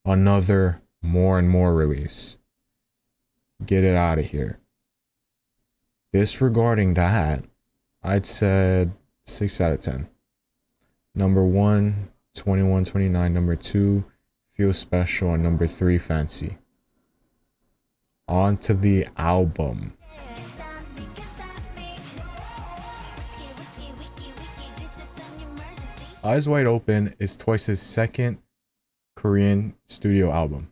[SPEAKER 1] another More and More release. Get it out of here. Disregarding that, I'd said 6 out of 10. Number 1, 2129. Number 2, Feel Special. And number 3, Fancy. On to the album. Eyes Wide Open is Twice's second Korean studio album,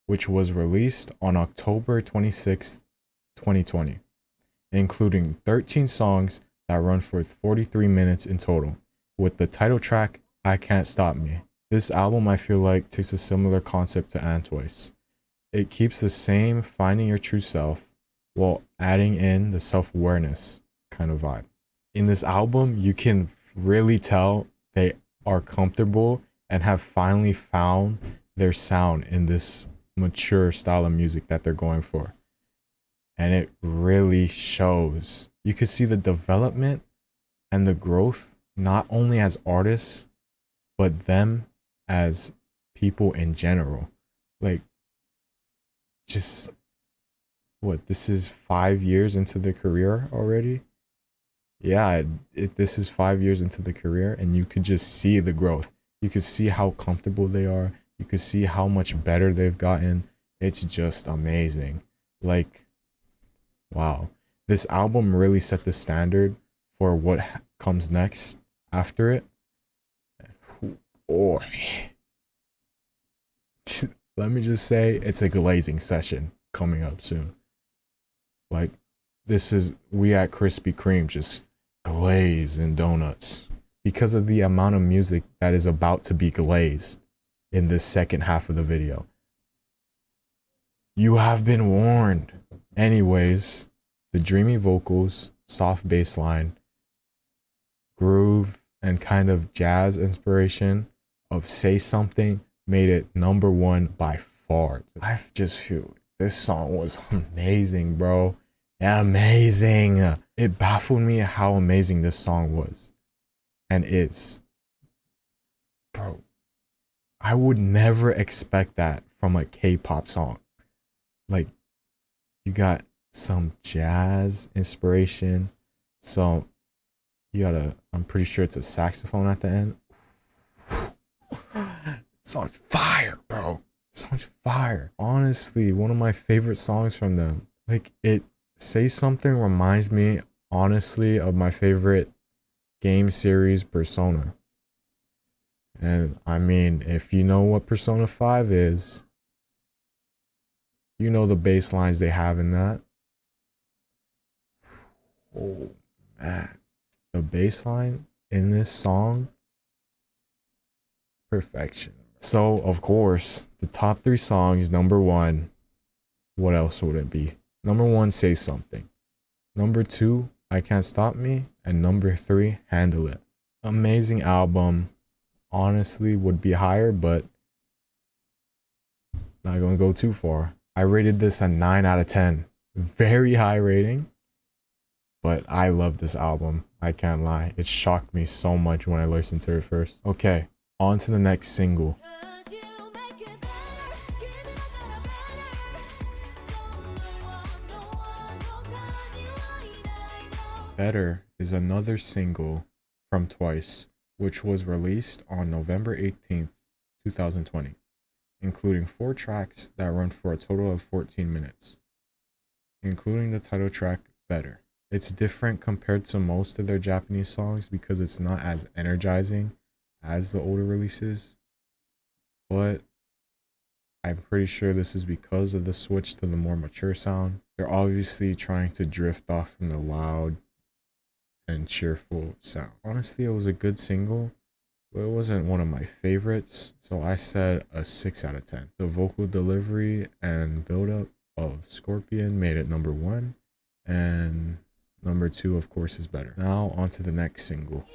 [SPEAKER 1] which was released on October 26, 2020, including 13 songs that run for 43 minutes in total, with the title track, I Can't Stop Me. This album, I feel like, takes a similar concept to Twice. It keeps the same finding your true self while adding in the self-awareness kind of vibe. In this album, you can really tell they are comfortable and have finally found their sound in this mature style of music that they're going for. And it really shows. You can see the development and the growth, not only as artists, but them as people in general. Like, just, what, this is 5 years into their career already? Yeah, this is 5 years into the career, and you could just see the growth. You could see how comfortable they are. You could see how much better they've gotten. It's just amazing. Like, wow. This album really set the standard for what comes next after it. Or let me just say, it's a glazing session coming up soon. Like, this is, we at Krispy Kreme just glazing donuts because of the amount of music that is about to be glazed in this second half of the video. You have been warned. Anyways, the dreamy vocals, soft bass line, groove, and kind of jazz inspiration of Say Something made it #1 by far. I just feel this song was amazing, bro. Amazing. It baffled me how amazing this song was and is. Bro, I would never expect that from a K-pop song. Like, you got some jazz inspiration, so you got a, I'm pretty sure it's a saxophone at the end. Song's fire, bro. Song's fire. Honestly, one of my favorite songs from them. Like, it Say Something reminds me, honestly, of my favorite game series, Persona. And I mean, if you know what Persona 5 is, you know the bass lines they have in that. Oh, man. The bass line in this song, perfection. So, of course, the top 3 songs, #1, what else would it be? #1, Say Something. #2, I Can't Stop Me. And #3, Handle It. Amazing album. Honestly, would be higher, but not gonna go too far. I rated this a 9 out of 10. Very high rating, but I love this album. I can't lie. It shocked me so much when I listened to it first. Okay, on to the next single. Better is another single from Twice, which was released on November 18th, 2020, including 4 tracks that run for a total of 14 minutes, including the title track, Better. It's different compared to most of their Japanese songs because it's not as energizing as the older releases, but I'm pretty sure this is because of the switch to the more mature sound. They're obviously trying to drift off from the loud and cheerful sound. Honestly, it was a good single, but it wasn't one of my favorites, so I said a 6 out of 10. The vocal delivery and build-up of Scorpion made it #1, and #2, of course, is Better. Now, on to the next single.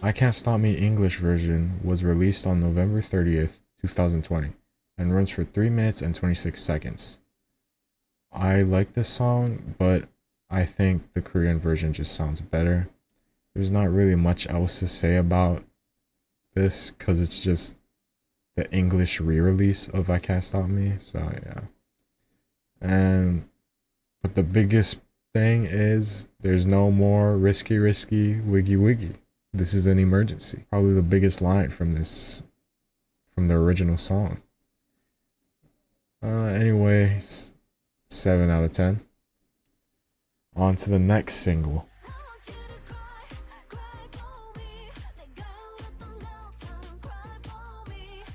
[SPEAKER 1] I Can't Stop Me English version was released on November 30th, 2020, and runs for 3 minutes and 26 seconds. I like this song, but I think the Korean version just sounds better. There's not really much else to say about this because it's just the English re-release of I Can't Stop Me, so yeah. But the biggest thing is there's no more risky wiggy wiggy. This is an emergency. Probably the biggest line from the original song. Anyways, 7 out of 10. On to the next single.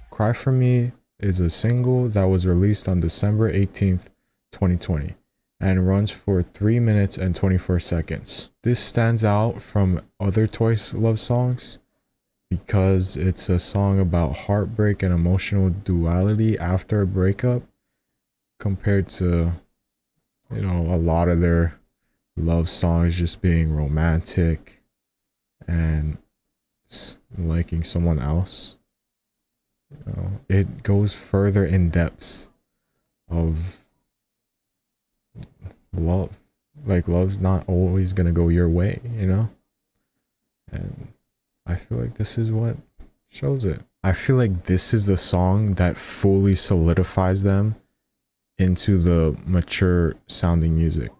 [SPEAKER 1] Cry For Me is a single that was released on December 18th, 2020, and runs for 3 minutes and 24 seconds. This stands out from other Twice love songs because it's a song about heartbreak and emotional duality after a breakup, compared to, you know, a lot of their love songs just being romantic and liking someone else. You know, it goes further in depths of love. Like, love's not always gonna go your way, you know? And I feel like this is what shows it. I feel like this is the song that fully solidifies them into the mature sounding music.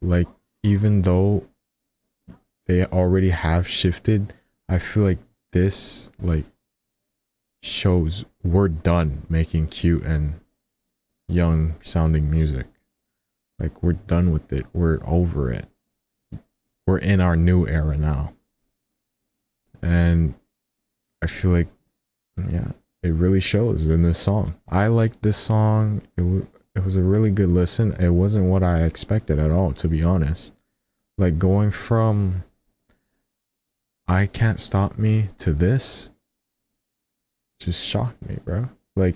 [SPEAKER 1] Like, even though they already have shifted, I feel like this like shows we're done making cute and young sounding music. Like we're done with it. We're over it. We're in our new era now. And I feel like, yeah, it really shows in this song. I like this song. It was a really good listen. It wasn't what I expected at all, to be honest. Like going from I Can't Stop Me to this just shocked me, bro. Like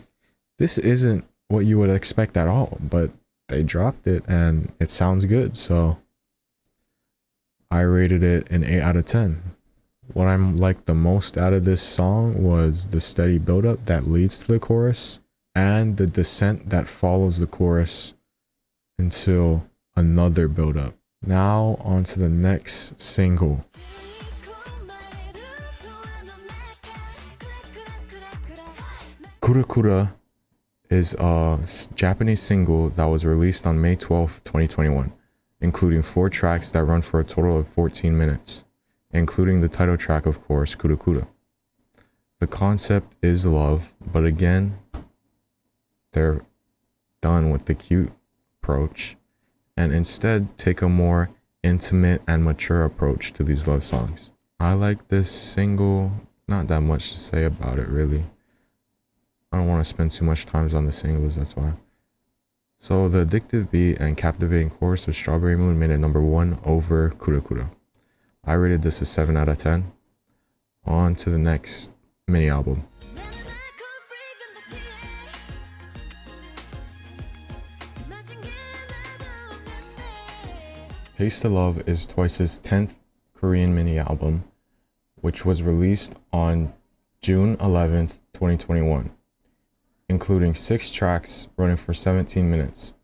[SPEAKER 1] this isn't what you would expect at all, but they dropped it and it sounds good. So I rated it an 8 out of 10. What I'm like the most out of this song was the steady buildup that leads to the chorus and the descent that follows the chorus until another buildup. Now on to the next single. Kura Kura is a Japanese single that was released on May 12, 2021, including 4 tracks that run for a total of 14 minutes, including the title track, of course, Kura Kura. The concept is love, but again, they're done with the cute approach and instead take a more intimate and mature approach to these love songs. I like this single, not that much to say about it really. I don't want to spend too much time on the singles, that's why. So the addictive beat and captivating chorus of Strawberry Moon made it number 1 over Kura Kura. I rated this a 7 out of 10. On to the next mini album. Taste of Love is Twice's 10th Korean mini album, which was released on June 11th, 2021, including 6 tracks running for 17 minutes.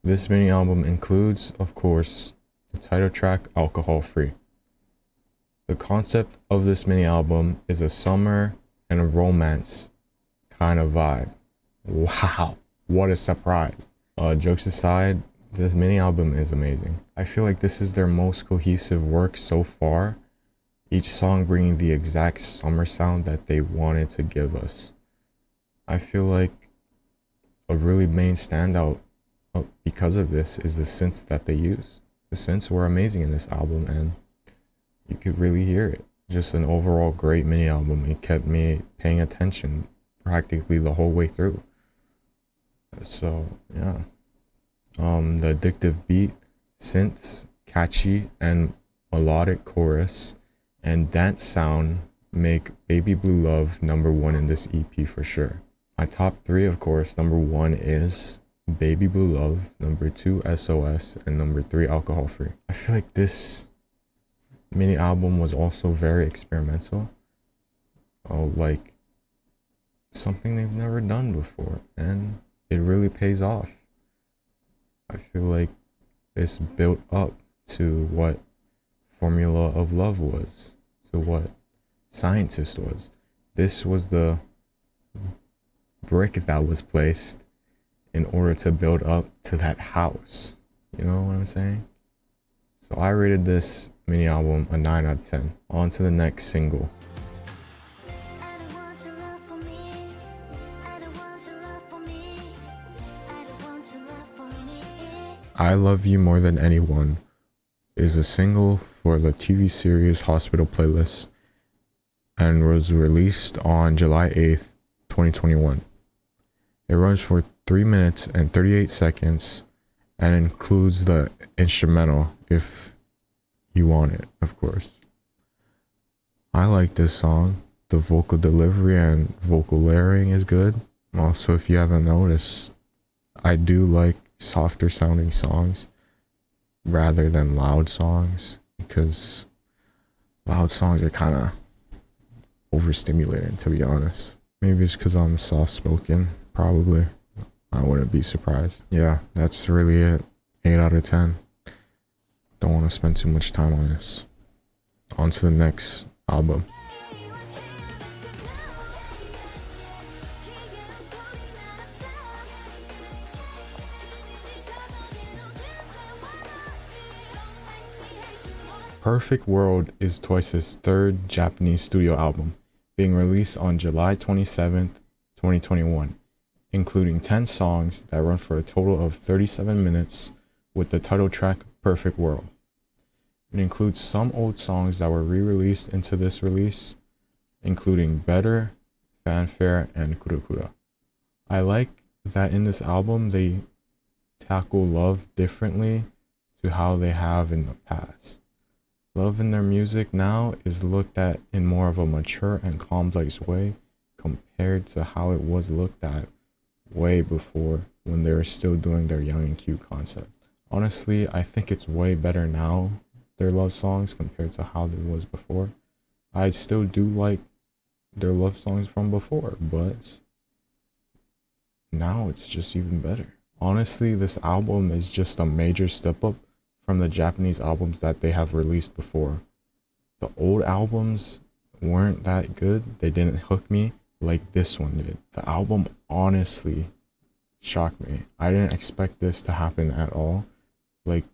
[SPEAKER 1] This mini album includes, of course, the title track Alcohol Free. The concept of this mini album is a summer and a romance kind of vibe. Wow, what a surprise. Jokes aside, this mini album is amazing. I feel like this is their most cohesive work so far, each song bringing the exact summer sound that they wanted to give us. I feel like a really main standout because of this is the synths that they use. The synths were amazing in this album and you could really hear it. Just an overall great mini album. It kept me paying attention practically the whole way through. So yeah. The addictive beat, synths, catchy and melodic chorus, and dance sound make Baby Blue Love number 1 in this EP for sure. My top 3, of course, number 1 is Baby Blue Love, number 2 SOS, and number 3 Alcohol Free. I feel like this mini album was also very experimental. Like something they've never done before, and it really pays off. I feel like it's built up to what Formula of Love was, to what Scientist was. This was the brick that was placed in order to build up to that house. You know what I'm saying? So I rated this mini album a 9 out of 10. On to the next single. I Love You More Than Anyone is a single for the TV series Hospital Playlist and was released on July 8th, 2021. It runs for 3 minutes and 38 seconds and includes the instrumental if you want it, of course. I like this song. The vocal delivery and vocal layering is good. Also, if you haven't noticed, I do like softer sounding songs rather than loud songs because loud songs are kind of overstimulating, to be honest. Maybe it's because I'm soft spoken, probably. I wouldn't be surprised. Yeah, that's really it. 8 out of 10. Don't want to spend too much time on this. On to the next album. Perfect World is Twice's third Japanese studio album, being released on July 27th, 2021, including 10 songs that run for a total of 37 minutes with the title track Perfect World. It includes some old songs that were re-released into this release, including Better, Fanfare, and Kura. I like that in this album they tackle love differently to how they have in the past. Love in their music now is looked at in more of a mature and complex way compared to how it was looked at way before when they were still doing their young and cute concept. Honestly, I think it's way better now, their love songs, compared to how it was before. I still do like their love songs from before, but now it's just even better. Honestly, this album is just a major step up from the Japanese albums that they have released before. The old albums weren't that good. They didn't hook me like this one did. The album honestly shocked me. I didn't expect this to happen at all. Like,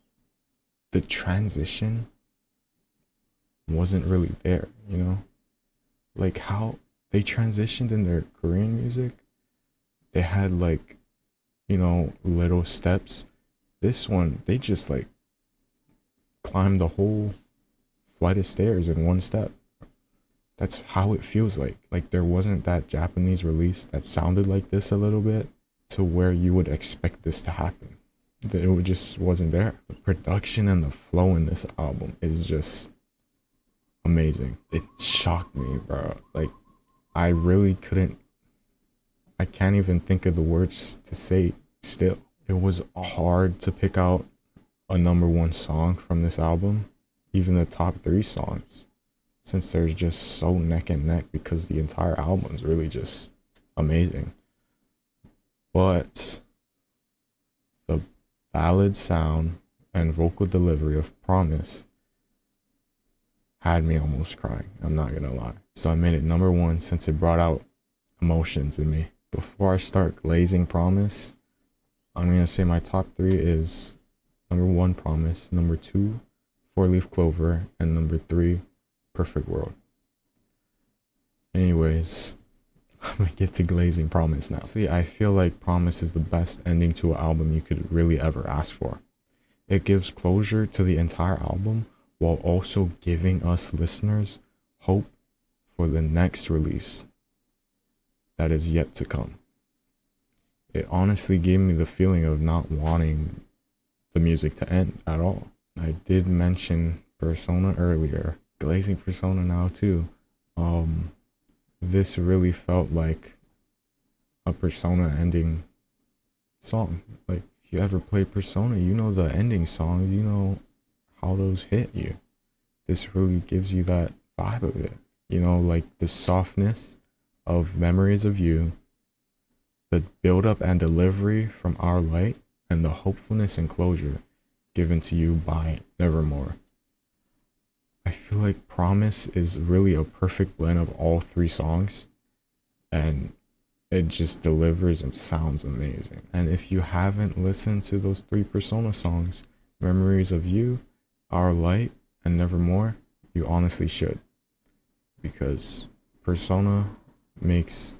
[SPEAKER 1] the transition wasn't really there, you know? Like how they transitioned in their Korean music, they had like, you know, little steps. This one, they just like climbed the whole flight of stairs in one step. That's how it feels like. Like there wasn't that Japanese release that sounded like this a little bit to where you would expect this to happen. That it just wasn't there. The production and the flow in this album is just amazing. It shocked me, bro. Like I really I can't even think of the words to say still. It was hard to pick out a number one song from this album, even the top 3 songs, since they're just so neck and neck because the entire album is really just amazing. But the ballad sound and vocal delivery of Promise had me almost crying, I'm not gonna lie. So I made it number 1 since it brought out emotions in me. Before I start glazing Promise, I'm gonna say my top 3 is number 1, Promise, number 2, 4-Leaf Clover, and number 3, Perfect World. Anyways, I'm gonna get to glazing Promise now. See, I feel like Promise is the best ending to an album you could really ever ask for. It gives closure to the entire album while also giving us listeners hope for the next release that is yet to come. It honestly gave me the feeling of not wanting the music to end at all. I did mention Persona earlier, glazing Persona now too. This really felt like a Persona ending song. Like if you ever play Persona, you know the ending songs, you know how those hit you. This really gives you that vibe of it, you know, like the softness of Memories of You, the build up and delivery from Our Light, and the hopefulness and closure given to you by Nevermore. I feel like Promise is really a perfect blend of all 3 songs, and it just delivers and sounds amazing. And if you haven't listened to those 3 Persona songs, Memories of You, Our Light, and Nevermore, you honestly should, because Persona makes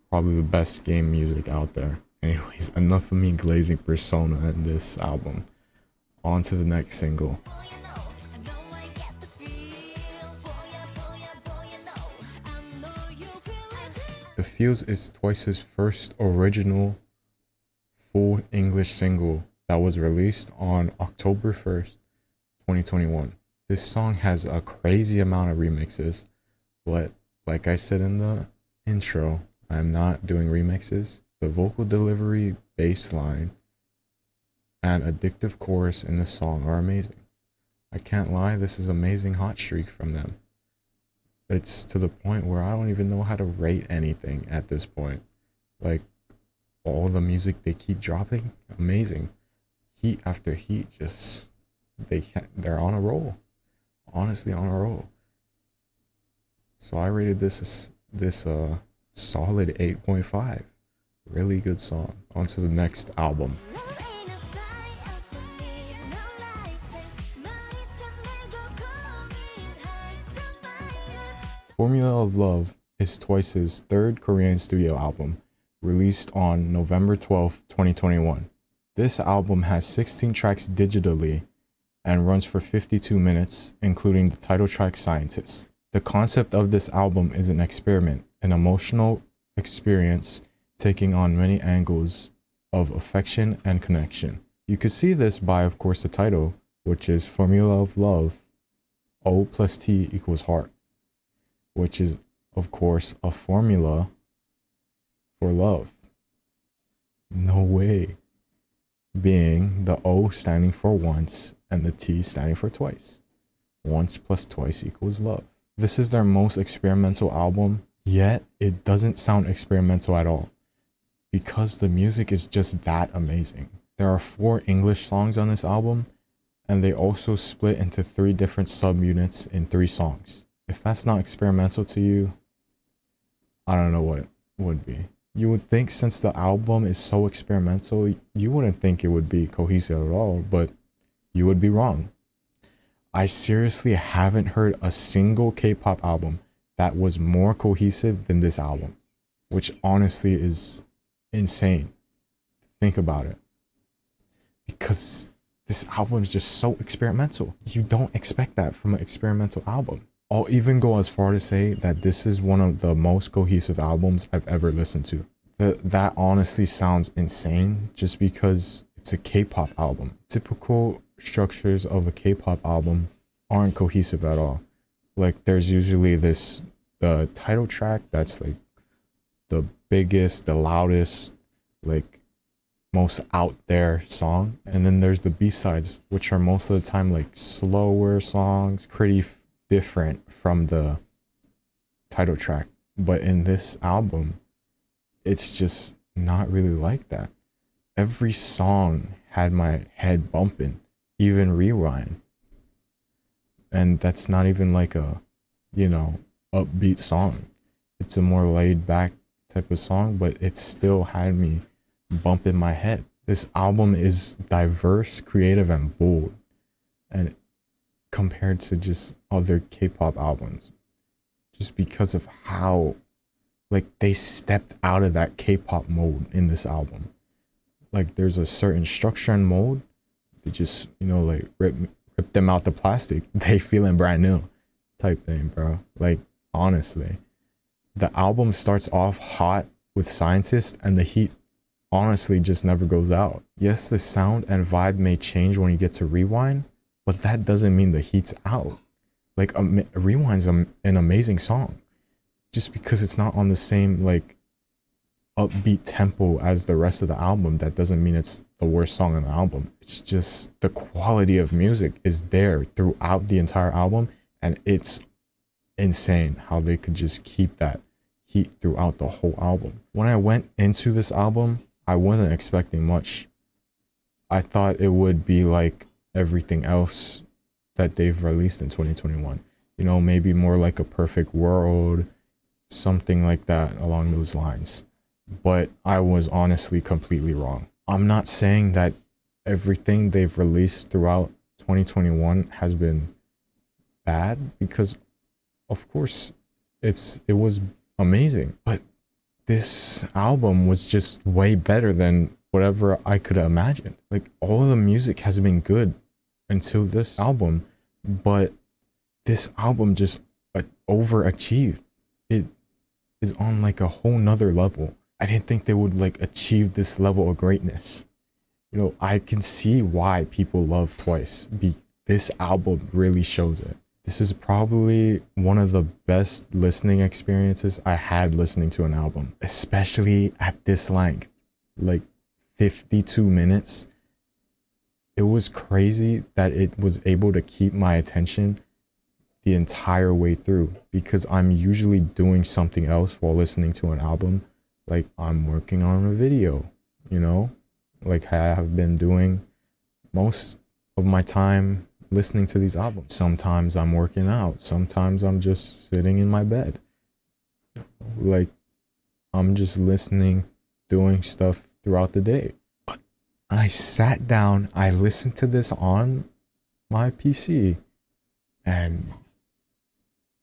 [SPEAKER 1] probably the best game music out there. Anyways, enough of me glazing Persona in this album. On to the next single. The Feels is Twice's first original full English single that was released on October 1st, 2021. This song has a crazy amount of remixes, but like I said in the intro, I'm not doing remixes. The vocal delivery, bass line, and addictive chorus in the song are amazing. I can't lie, this is amazing hot streak from them. It's to the point where I don't even know how to rate anything at this point. Like, all the music they keep dropping, amazing. Heat after heat, just they're on a roll. Honestly, on a roll. So I rated this solid 8.5. Really good song. On to the next album. Formula of Love is Twice's third Korean studio album, released on November 12, 2021. This album has 16 tracks digitally and runs for 52 minutes, including the title track Scientist. The concept of this album is an experiment, an emotional experience taking on many angles of affection and connection. You could see this by, of course, the title, which is Formula of Love, O plus T equals heart, which is, of course, a formula for love. No way. Being the O standing for once and the T standing for twice. Once plus twice equals love. This is their most experimental album, yet it doesn't sound experimental at all, because the music is just that amazing. There are 4 English songs on this album, and they also split into 3 different subunits in 3 songs. If that's not experimental to you, I don't know what would be. You would think, since the album is so experimental, you wouldn't think it would be cohesive at all, but you would be wrong. I seriously haven't heard a single K-pop album that was more cohesive than this album, which honestly is insane. Think about it. Because this album is just so experimental. You don't expect that from an experimental album. I'll even go as far to say that this is one of the most cohesive albums I've ever listened to. That honestly sounds insane, just because it's a K-pop album. Typical structures of a K-pop album aren't cohesive at all. Like, there's usually the title track that's like the biggest, the loudest, like most out there song, and then there's the B-sides, which are most of the time like slower songs, pretty different from the title track. But in this album, it's just not really like that. Every song had my head bumping, even Rewind. And that's not even like a, upbeat song. It's a more laid back type of song, but it still had me bumping my head. This album is diverse, creative, and bold, and compared to just other K-pop albums, just because of how they stepped out of that K-pop mode in this album. Like, there's a certain structure and mode. They just rip them out the plastic. They feeling brand new type thing, bro. Like, honestly, the album starts off hot with Scientist, and the heat honestly just never goes out. Yes, the sound and vibe may change when you get to Rewind, but that doesn't mean the heat's out. Like, Rewind's an amazing song. Just because it's not on the same upbeat tempo as the rest of the album, that doesn't mean it's the worst song on the album. It's just the quality of music is there throughout the entire album, and it's insane how they could just keep that heat throughout the whole album. When I went into this album, I wasn't expecting much. I thought it would be like everything else that they've released in 2021. Maybe more like a Perfect World, something like that along those lines. But I was honestly completely wrong. I'm not saying that everything they've released throughout 2021 has been bad, because of course it was amazing, but this album was just way better than whatever I could imagine. Like, all the music has been good until this album, but this album just overachieved. It is on like a whole nother level. I didn't think they would achieve this level of greatness. I can see why people love Twice. This album really shows it. This is probably one of the best listening experiences I had listening to an album, especially at this length, 52 minutes. It was crazy that it was able to keep my attention the entire way through, because I'm usually doing something else while listening to an album. Like, I'm working on a video, like I have been doing most of my time listening to these albums. Sometimes I'm working out, sometimes I'm just sitting in my bed. I'm just listening, doing stuff throughout the day. But I sat down, I listened to this on my PC, and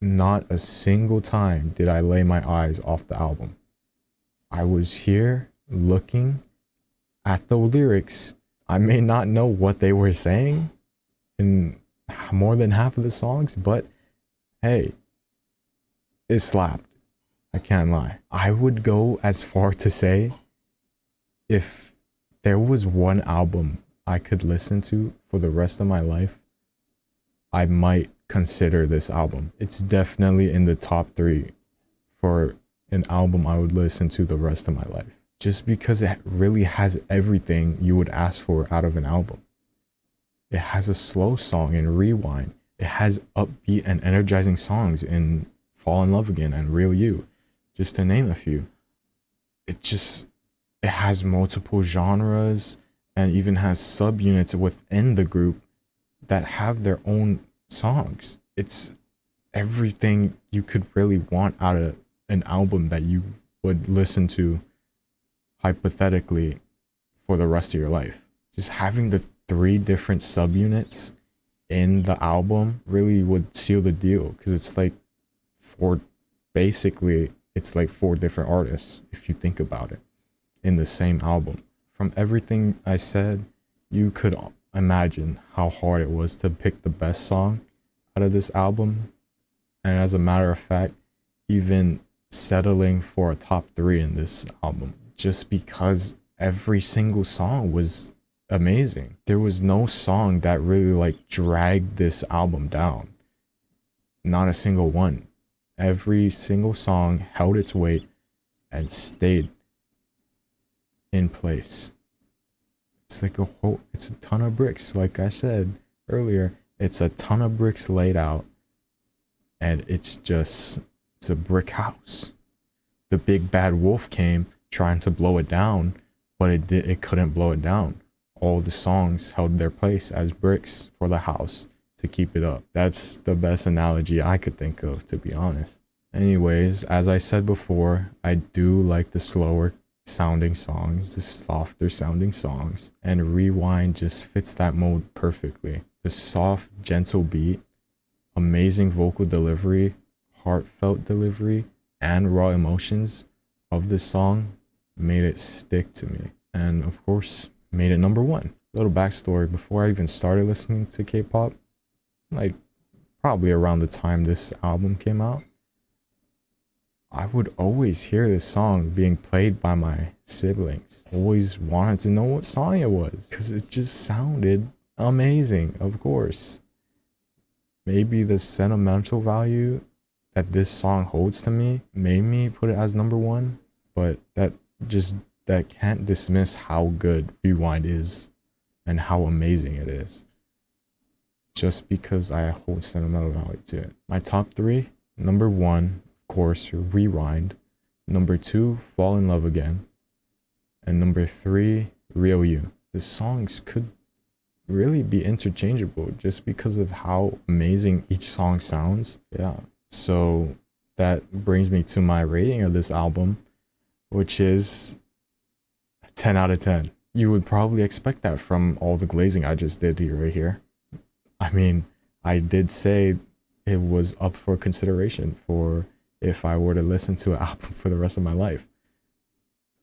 [SPEAKER 1] not a single time did I lay my eyes off the album. I was here looking at the lyrics. I may not know what they were saying in more than half of the songs, but hey, it slapped. I can't lie. I would go as far to say, if there was one album I could listen to for the rest of my life, I might consider this album. It's definitely in the top 3 for an album I would listen to the rest of my life. Just because it really has everything you would ask for out of an album. It has a slow song in Rewind. It has upbeat and energizing songs in Fall in Love Again and Real You, just to name a few. It has multiple genres and even has subunits within the group that have their own songs. It's everything you could really want out of an album that you would listen to hypothetically for the rest of your life. Just having the 3 different subunits in the album really would seal the deal, because it's like it's like 4 different artists if you think about it in the same album. From everything I said, you could imagine how hard it was to pick the best song out of this album. And as a matter of fact, even settling for a top 3 in this album, just because every single song was amazing. There was no song that really like dragged this album down. Not a single one. Every single song held its weight and stayed in place. It's like it's a ton of bricks. Like I said earlier, it's a ton of bricks laid out, and it's a brick house. The big bad wolf came trying to blow it down, but it couldn't blow it down. All the songs held their place as bricks for the house to keep it up. That's the best analogy I could think of, to be honest. Anyways, as I said before, I do like the slower sounding songs, the softer sounding songs, and Rewind just fits that mode perfectly. The soft, gentle beat, amazing vocal delivery, heartfelt delivery, and raw emotions of this song made it stick to me, and of course made it number 1. Little backstory: before I even started listening to K-pop, like probably around the time this album came out, I would always hear this song being played by my siblings. Always wanted to know what song it was, because it just sounded amazing. Of course, maybe the sentimental value that this song holds to me made me put it as number 1, but that can't dismiss how good Rewind is and how amazing it is, just because I hold sentimental value to it. My top 3: number 1, of course, Rewind; number 2, Fall in Love Again; and number 3, Real You. The songs could really be interchangeable just because of how amazing each song sounds. Yeah, so that brings me to my rating of this album, which is 10 out of 10. You would probably expect that from all the glazing I just did right here. I mean, I did say it was up for consideration for if I were to listen to an album for the rest of my life.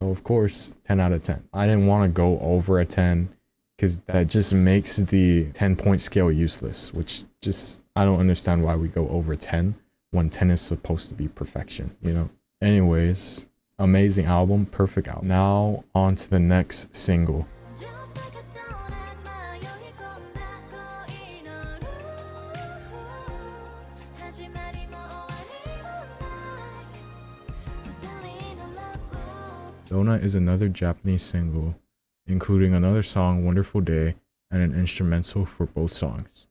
[SPEAKER 1] So of course, 10 out of 10. I didn't want to go over a 10 because that just makes the 10-point scale useless, which just, I don't understand why we go over 10 when 10 is supposed to be perfection, you know? Anyways, amazing album, perfect album. Now on to the next single. Doughnut is another Japanese single, including another song, Wonderful Day, and an instrumental for both songs.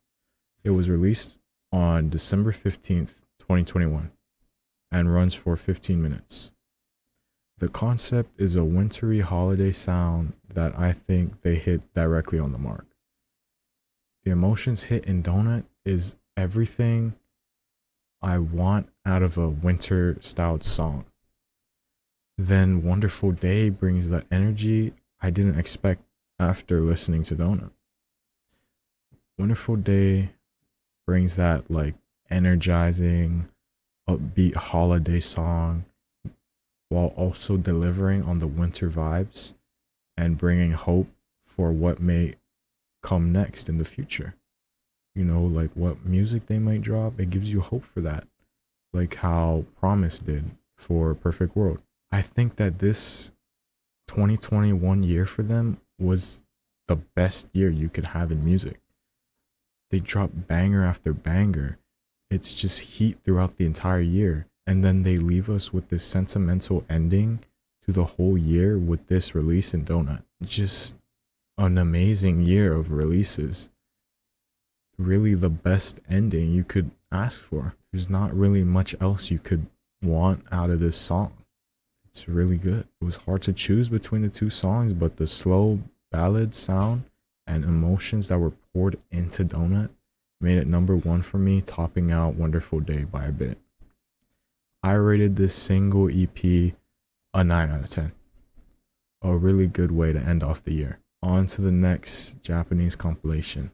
[SPEAKER 1] It was released on December 15th, 2021, and runs for 15 minutes. The concept is a wintry holiday sound that I think they hit directly on the mark. The emotions hit in Doughnut is everything I want out of a winter-styled song. Then Wonderful Day brings that energy I didn't expect after listening to Doughnut. Wonderful Day brings that like energizing, upbeat holiday song while also delivering on the winter vibes and bringing hope for what may come next in the future. You know, like what music they might drop, it gives you hope for that. Like how Promise did for Perfect World. I think that this 2021 year for them was the best year you could have in music. They dropped banger after banger. It's just heat throughout the entire year. And then they leave us with this sentimental ending to the whole year with this release in Doughnut. Just an amazing year of releases. Really the best ending you could ask for. There's not really much else you could want out of this song. It's really good. It was hard to choose between the two songs, but the slow ballad sound and emotions that were poured into Doughnut made it number one for me, topping out Wonderful Day by a bit. I rated this single EP a 9 out of 10. A really good way to end off the year. On to the next Japanese compilation.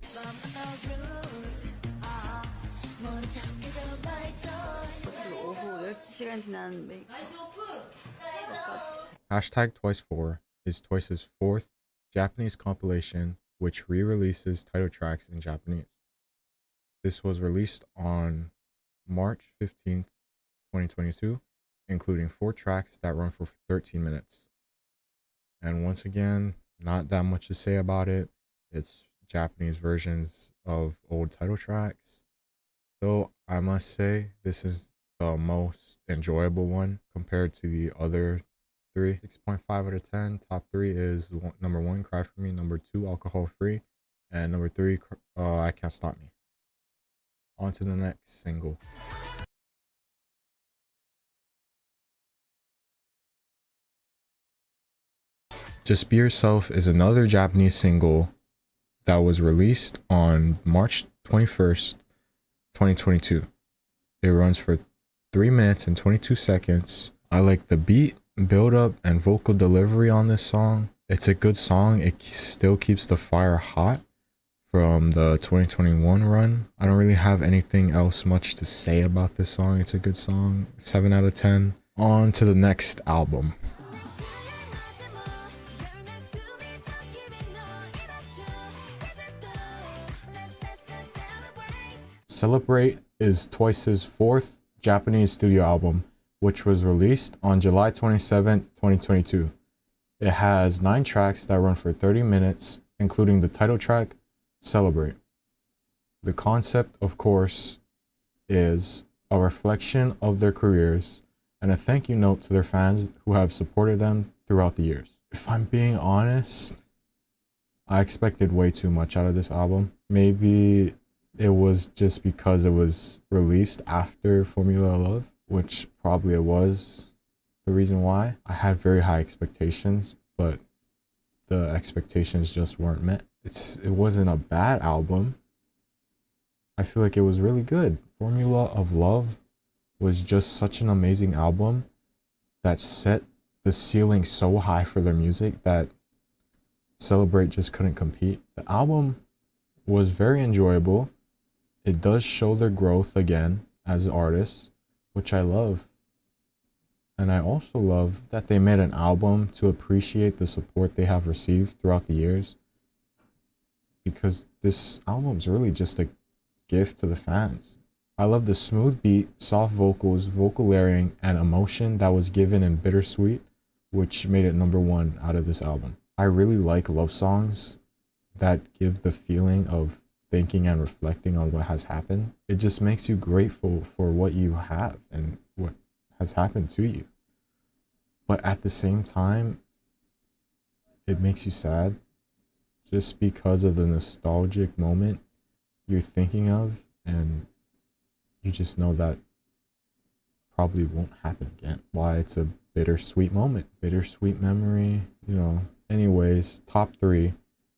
[SPEAKER 1] Hashtag Twice4 is Twice's fourth Japanese compilation, which re-releases title tracks in Japanese. This was released on March 15th, 2022, including 4 tracks that run for 13 minutes. And once again, not that much to say about it. It's Japanese versions of old title tracks. Though I must say, this is the most enjoyable one compared to the other 3. 6.5 out of 10. Top 3 is number 1, Cry For Me. Number 2, Alcohol Free. And number 3, I Can't Stop Me. On to the next single. Just Be Yourself is another Japanese single that was released on March 21st, 2022. It runs for 3 minutes and 22 seconds. I like the beat, build up, and vocal delivery on this song. It's a good song. It still keeps the fire hot from the 2021 run. I don't really have anything else much to say about this song. It's a good song. 7 out of 10. On to the next album. Celebrate is Twice's 4th Japanese studio album, which was released on July 27, 2022. It has 9 tracks that run for 30 minutes, including the title track, Celebrate. The concept, of course, is a reflection of their careers and a thank you note to their fans who have supported them throughout the years. If I'm being honest, I expected way too much out of this album. Maybe it was just because it was released after Formula Love, which probably it was the reason why. I had very high expectations, but the expectations just weren't met. It wasn't a bad album. I feel like it was really good. Formula of Love was just such an amazing album that set the ceiling so high for their music that Celebrate just couldn't compete. The album was very enjoyable. It does show their growth again as artists, which I love. And I also love that they made an album to appreciate the support they have received throughout the years, because this album's really just a gift to the fans. I love the smooth beat, soft vocals, vocal layering, and emotion that was given in Bittersweet, which made it number 1 out of this album. I really like love songs that give the feeling of thinking and reflecting on what has happened. It just makes you grateful for what you have and what has happened to you. But at the same time, it makes you sad just because of the nostalgic moment you're thinking of, and you just know that probably won't happen again. Why it's a bittersweet moment, bittersweet memory, you know. Anyways, top 3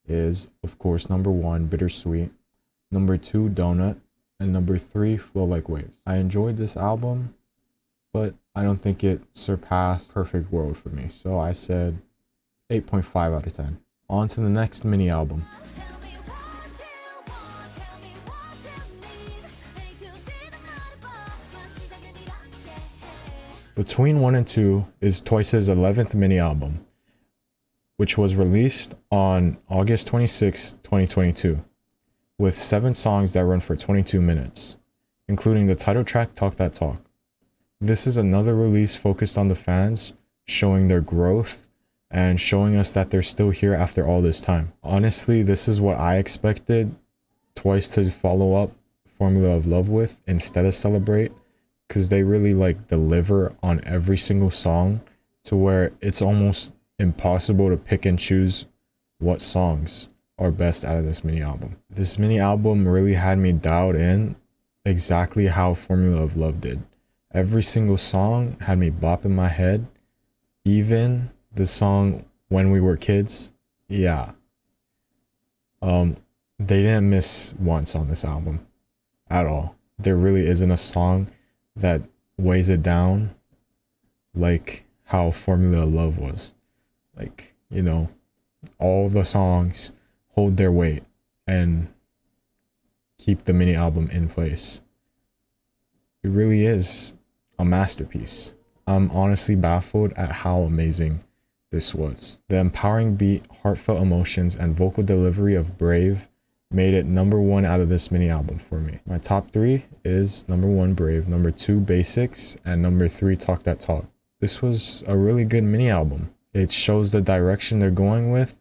[SPEAKER 1] is, of course, number 1, Bittersweet, number 2, Doughnut, and number 3, Flow Like Waves. I enjoyed this album, but I don't think it surpassed Perfect World for me, so I said 8.5 out of 10. On to the next mini album. Between 1 and 2 is Twice's 11th mini album, which was released on August 26, 2022, with 7 songs that run for 22 minutes, including the title track Talk That Talk. This is another release focused on the fans, showing their growth and showing us that they're still here after all this time. Honestly, this is what I expected Twice to follow up Formula of Love with instead of Celebrate, because they really like deliver on every single song to where it's almost impossible to pick and choose what songs are best out of this mini album. This mini album really had me dialed in exactly how Formula of Love did. Every single song had me bopping my head. Even the song When We Were Kids, yeah. They didn't miss once on this album at all. There really isn't a song that weighs it down like how Formula of Love was. Like, you know, all the songs hold their weight and keep the mini album in place. It really is a masterpiece. I'm honestly baffled at how amazing this was. The empowering beat, heartfelt emotions, and vocal delivery of Brave made it number 1 out of this mini album for me. My top 3 is number 1 Brave, number 2 Basics, and number 3 Talk That Talk. This was a really good mini album. It shows the direction they're going with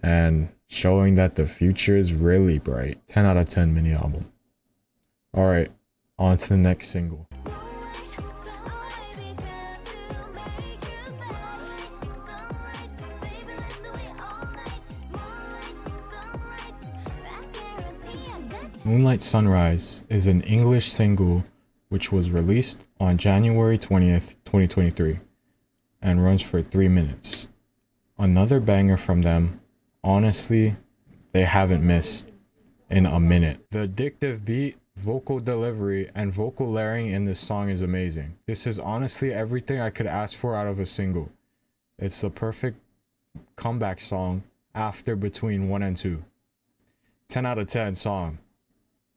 [SPEAKER 1] and showing that the future is really bright. 10 out of 10 mini album. Alright, on to the next single. Moonlight Sunrise is an English single which was released on January 20th, 2023 and runs for 3 minutes. Another banger from them. Honestly, they haven't missed in a minute. The addictive beat, vocal delivery, and vocal layering in this song is amazing. This is honestly everything I could ask for out of a single. It's the perfect comeback song after Between 1 and 2. 10 out of 10 song.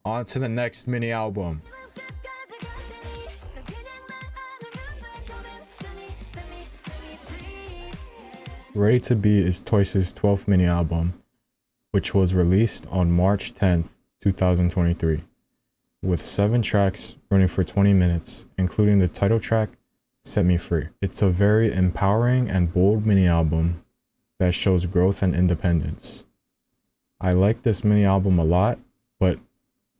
[SPEAKER 1] On to the next mini album. Ready to Be is Twice's 12th mini album, which was released on March 10th, 2023, with 7 tracks running for 20 minutes, including the title track, Set Me Free. It's a very empowering and bold mini album that shows growth and independence. I like this mini album a lot, but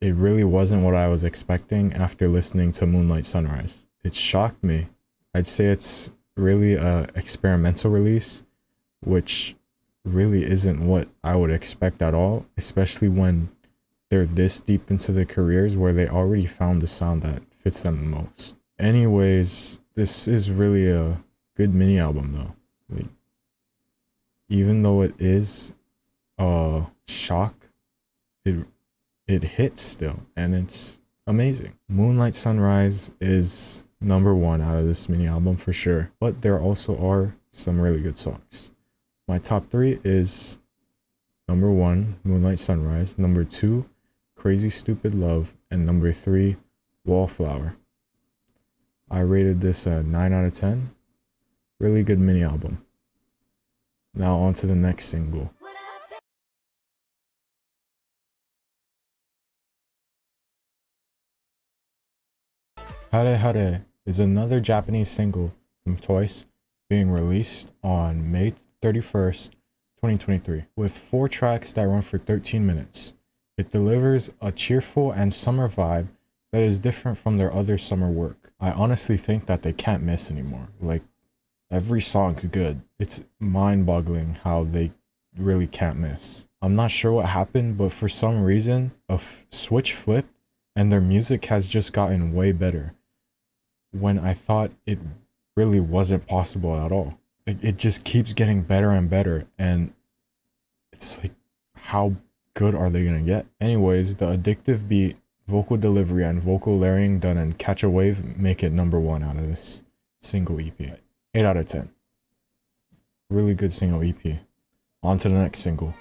[SPEAKER 1] it really wasn't what I was expecting after listening to Moonlight Sunrise. It shocked me. I'd say it's really a experimental release, which really isn't what I would expect at all, especially when they're this deep into their careers where they already found the sound that fits them the most. Anyways, this is really a good mini album though. Like, even though it is a shock, it hits still, and it's amazing. Moonlight Sunrise is number 1 out of this mini album for sure, but there also are some really good songs. My top 3 is number 1 Moonlight Sunrise, number 2 Crazy Stupid Love, and number 3 Wallflower. I rated this a 9 out of 10. Really good mini album. Now on to the next single. Hare Hare is another Japanese single from Twice, being released on May 31st, 2023, with 4 tracks that run for 13 minutes. It delivers a cheerful and summer vibe that is different from their other summer work. I honestly think that they can't miss anymore. Like, every song's good. It's mind-boggling how they really can't miss. I'm not sure what happened, but for some reason, a switch flipped and their music has just gotten way better, when I thought it really wasn't possible at all. It just keeps getting better and better, and it's like, how good are they gonna get? Anyways, the addictive beat, vocal delivery, and vocal layering done in Catch a Wave make it number 1 out of this single EP. 8 out of 10. Really good single EP. On to the next single.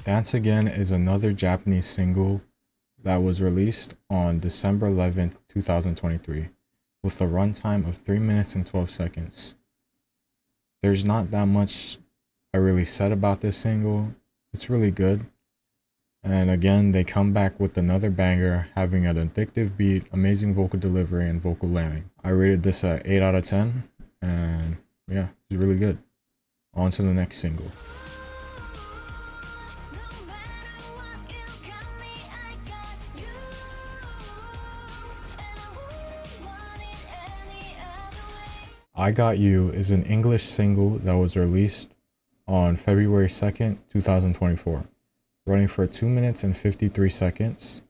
[SPEAKER 1] Dance Again is another Japanese single that was released on December 11th, 2023, with a runtime of 3 minutes and 12 seconds. There's not that much I really said about this single. It's really good. And again, they come back with another banger, having an addictive beat, amazing vocal delivery, and vocal layering. I rated this at 8 out of 10, and yeah, it's really good. On to the next single. I Got You is an English single that was released on February 2nd, 2024, running for 2 minutes and 53 seconds,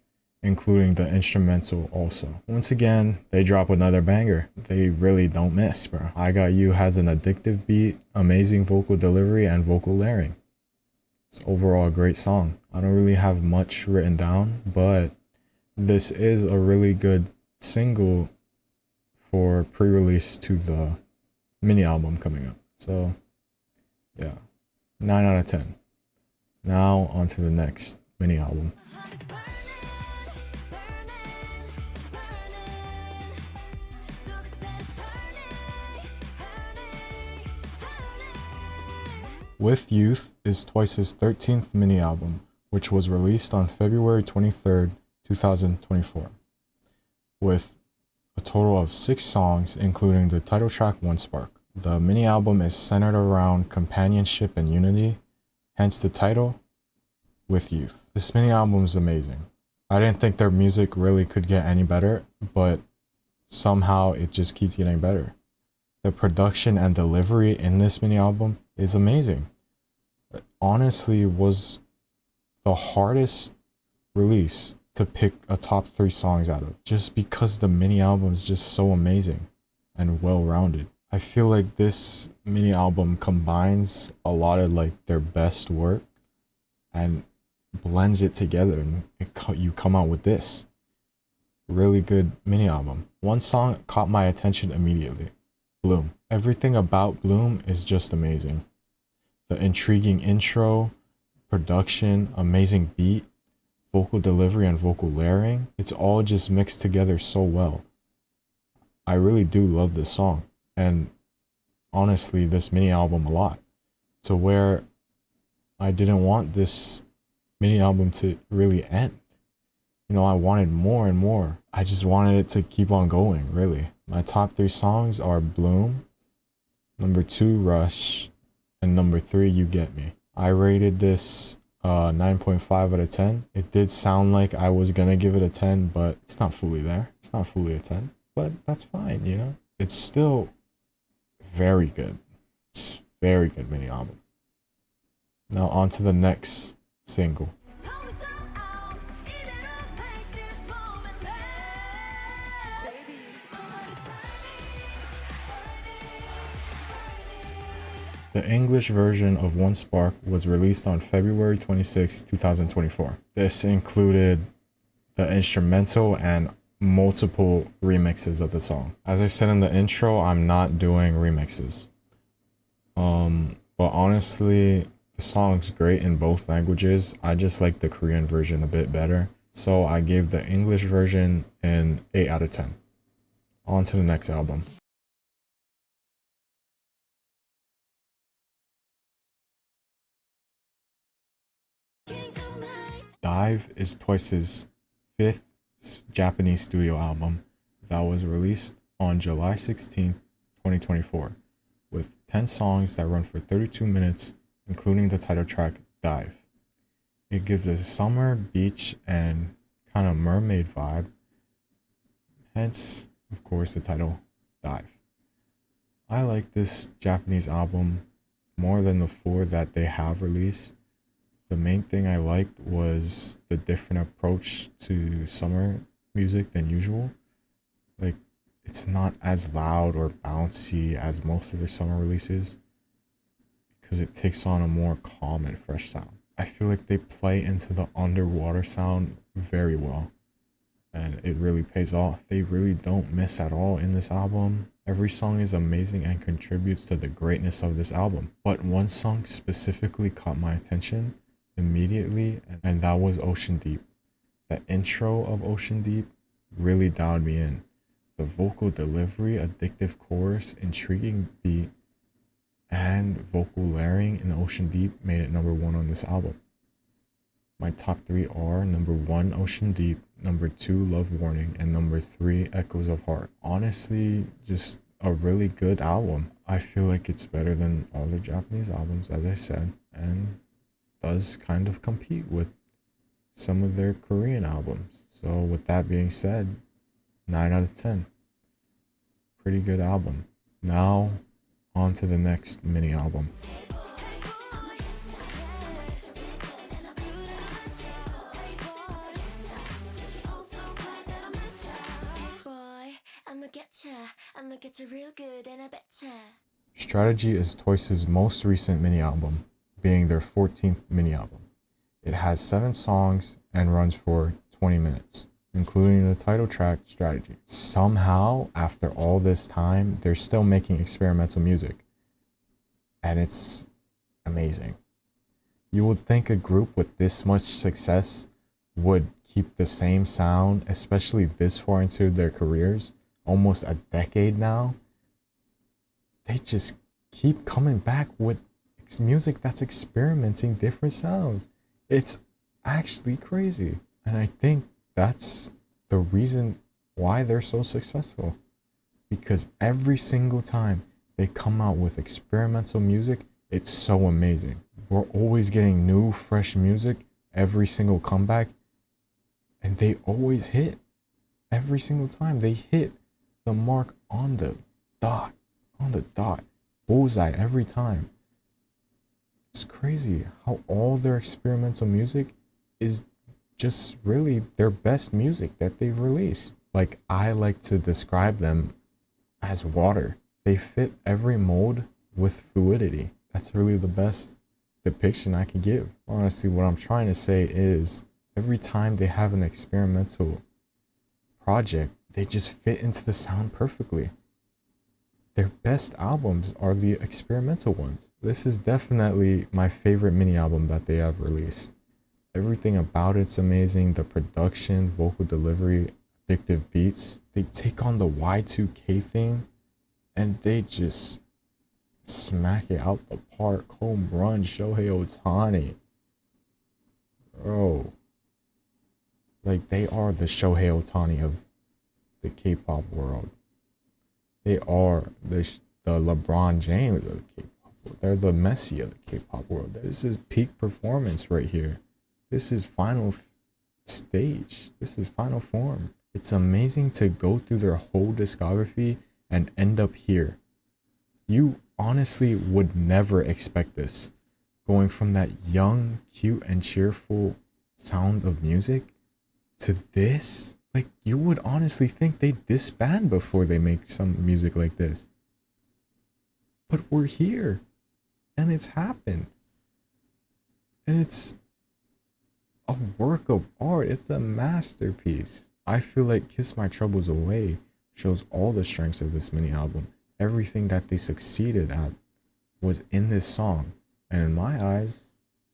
[SPEAKER 1] including the instrumental also. Once again, they drop another banger. They really don't miss, bro. I Got You has an addictive beat, amazing vocal delivery, and vocal layering. It's overall a great song. I don't really have much written down, but this is a really good single for pre-release to the mini album coming up. So yeah, 9 out of 10. Now on to the next mini album. With Youth is Twice's 13th mini album, which was released on February 23rd, 2024, with a total of 6 songs, including the title track One Spark. The mini album is centered around companionship and unity, hence the title, With Youth. This mini album is amazing. I didn't think their music really could get any better, but somehow it just keeps getting better. The production and delivery in this mini album is amazing. It honestly was the hardest release to pick a top 3 songs out of, just because the mini album is just so amazing and well-rounded. I feel like this mini album combines a lot of like their best work and blends it together, and you come out with this really good mini album. One song caught my attention immediately: Bloom. Everything about Bloom is just amazing. The intriguing intro, production, amazing beat, vocal delivery, and vocal layering, it's all just mixed together so well. I really do love this song, and honestly this mini album a lot, to where I didn't want this mini album to really end. You know, I wanted more and more. I just wanted it to keep on going, really. My top 3 songs are Bloom, number 2 Rush, and number 3 You Get Me. I rated this 9.5 out of 10. It did sound like I was gonna give it a 10, but it's not fully there. It's not fully a 10, but that's fine, you know? It's still very good. It's very good mini album. Now on to the next single. The English version of One Spark was released on February 26, 2024. This included the instrumental and multiple remixes of the song. As I said in the intro, I'm not doing remixes. But honestly, the song's great in both languages. I just like the Korean version a bit better, so I gave the English version an 8 out of 10. On to the next album. Dive is Twice's 5th Japanese studio album that was released on July 16, 2024, with 10 songs that run for 32 minutes, including the title track Dive. It gives a summer, beach, and kind of mermaid vibe, hence, of course, the title Dive. I like this Japanese album more than the 4 that they have released. The main thing I liked was the different approach to summer music than usual. Like, it's not as loud or bouncy as most of their summer releases, because it takes on a more calm and fresh sound. I feel like they play into the underwater sound very well, and it really pays off. They really don't miss at all in this album. Every song is amazing and contributes to the greatness of this album. But one song specifically caught my attention, immediately, and that was Ocean Deep. The intro of Ocean Deep really dialed me in. The vocal delivery, addictive chorus, intriguing beat, and vocal layering in Ocean Deep made it number one on this album. My top three are number one, Ocean Deep, number two, Love Warning, and number three, Echoes of Heart. Honestly, just a really good album. I feel like it's better than all the Japanese albums, as I said, and does kind of compete with some of their Korean albums. So, with that being said, 9 out of 10. Pretty good album. Now, on to the next mini album. Strategy is Twice's most recent mini album, being their 14th mini album. It has 7 songs and runs for 20 minutes, including the title track, Strategy. Somehow, after all this time, they're still making experimental music, and it's amazing. You would think a group with this much success would keep the same sound, especially this far into their careers, almost a decade now. They just keep coming back with music that's experimenting different sounds. It's actually crazy. And I think that's the reason why they're so successful. Because every single time they come out with experimental music, it's so amazing. We're always getting new, fresh music every single comeback. And they always hit. Every single time they hit the mark on the dot. Bullseye every time. It's crazy how all their experimental music is just really their best music that they've released. Like, I like to describe them as water. They fit every mold with fluidity. That's really the best depiction I can give. Honestly, what I'm trying to say is every time they have an experimental project, they just fit into the sound perfectly. Their best albums are the experimental ones. This is definitely my favorite mini album that they have released. Everything about it's amazing. The production, vocal delivery, addictive beats. They take on the Y2K thing and they just smack it out the park. Home run, Shohei Ohtani. Bro. Like, they are the Shohei Ohtani of the K-pop world. They are the LeBron James of the K-pop world. They're the Messi of the K-pop world. This is peak performance right here. This is final stage. This is final form. It's amazing to go through their whole discography and end up here. You honestly would never expect this. Going from that young, cute, and cheerful sound of music to this. Like, you would honestly think they disband before they make some music like this. But we're here. And it's happened. And it's a work of art. It's a masterpiece. I feel like Kiss My Troubles Away shows all the strengths of this mini album. Everything that they succeeded at was in this song. And in my eyes,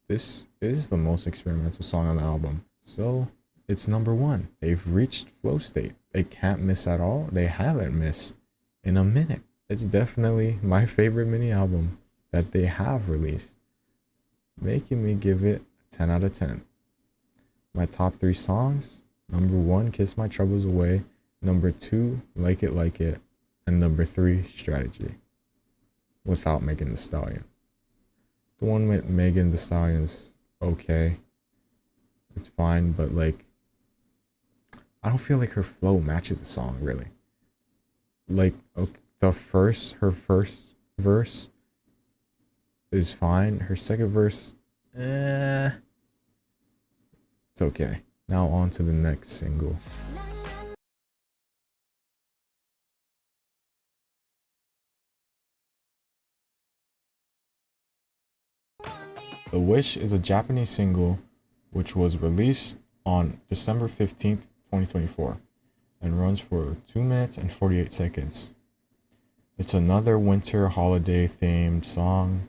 [SPEAKER 1] this is the most experimental song on the album. So it's number one. They've reached flow state. They can't miss at all. They haven't missed in a minute. It's definitely my favorite mini album that they have released, making me give it a 10 out of 10. My top 3 songs: number 1, Kiss My Troubles Away, number 2, Like It Like It, and number 3, Strategy, without Megan Thee Stallion. The one with Megan Thee Stallion's okay. It's fine, but like, I don't feel like her flow matches the song really. Like, okay, her first verse is fine. Her second verse, it's okay. Now on to the next single. The Wish is a Japanese single which was released on December 15th, 2024 and runs for 2 minutes and 48 seconds. It's another winter holiday themed song,